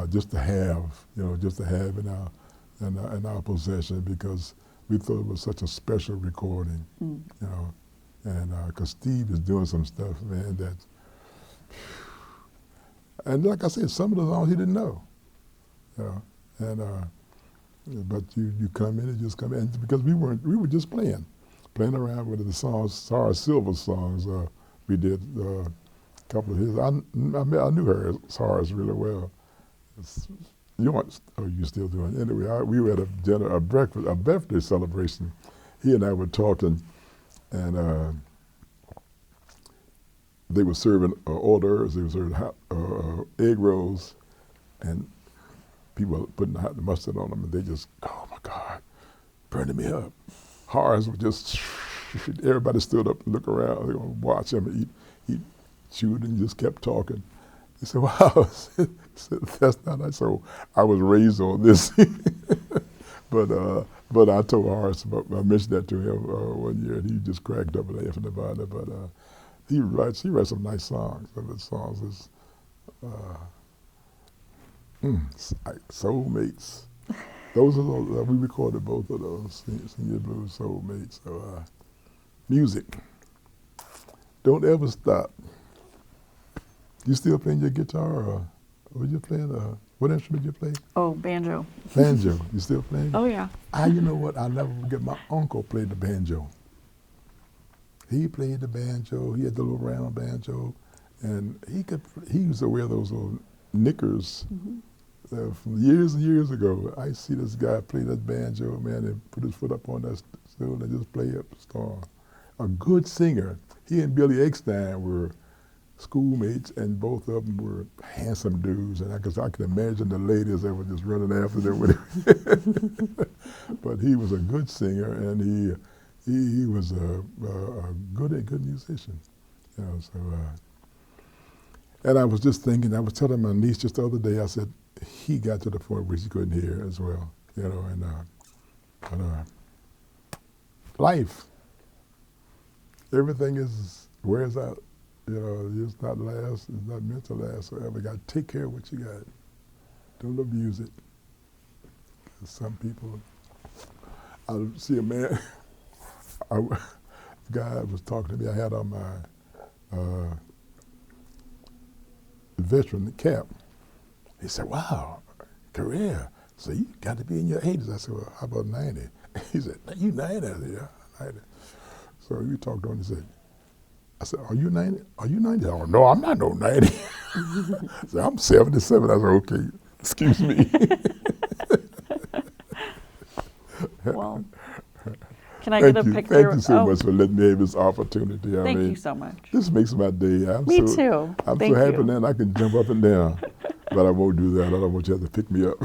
just to have, just to have in our possession, because we thought it was such a special recording, and because Steve is doing some stuff, man, that, and like I said, some of the songs he didn't know, but you come in and just come in, because we were just playing around with the songs, Sarah Silver's songs. We did a couple of his. I knew her Sarah's really well. You still doing it? Anyway, we were at a birthday celebration. He and I were talking, and they were serving hors d'oeuvres. They were serving egg rolls, and people were putting the mustard on them, and they just, oh my God, burning me up. Horace was just, everybody stood up and looked around, they were gonna watch him eat, chewed, and just kept talking. He said, wow, I said, that's not nice. So I was raised on this. But I told Horace, I mentioned that to him one year, and he just cracked up laughing about it. But he writes some nice songs. Some of the songs is Soulmates. Those are those, we recorded both of those, Senior Blues, Soulmates. So music, don't ever stop. You still playing your guitar, or were you playing, what instrument you play? Oh, banjo. Banjo, you still playing? Oh, yeah. You know what, I'll never forget, my uncle played the banjo. He played the banjo, he had the little round banjo, and he used to wear those little knickers from years and years ago. I see this guy play that banjo, man, and put his foot up on that stool and just play up the storm. A good singer. He and Billy Eckstein were schoolmates, and both of them were handsome dudes, and I could imagine the ladies that were just running after them with him. But he was a good singer, and he was a good musician. And I was just thinking, I was telling my niece just the other day, I said, he got to the point where he couldn't hear as well, and life, everything wears out. It's not meant to last forever. You got to take care of what you got. Don't abuse it. Some people, I see a man, a guy was talking to me, I had on my veteran cap. He said, wow, career. So you got to be in your 80s. I said, well, how about 90? He said, you 90? I said, yeah, 90. So we talked on, he said, I said, are you 90? Are you 90? Oh, no, I'm not no 90. I said, I'm 77. I said, okay, excuse me. Well, can I get a picture? Thank you so much for letting me have this opportunity. Thank you so much. This makes my day. Me too. I'm so happy now I can jump up and down, but I won't do that. I don't want you to have to pick me up.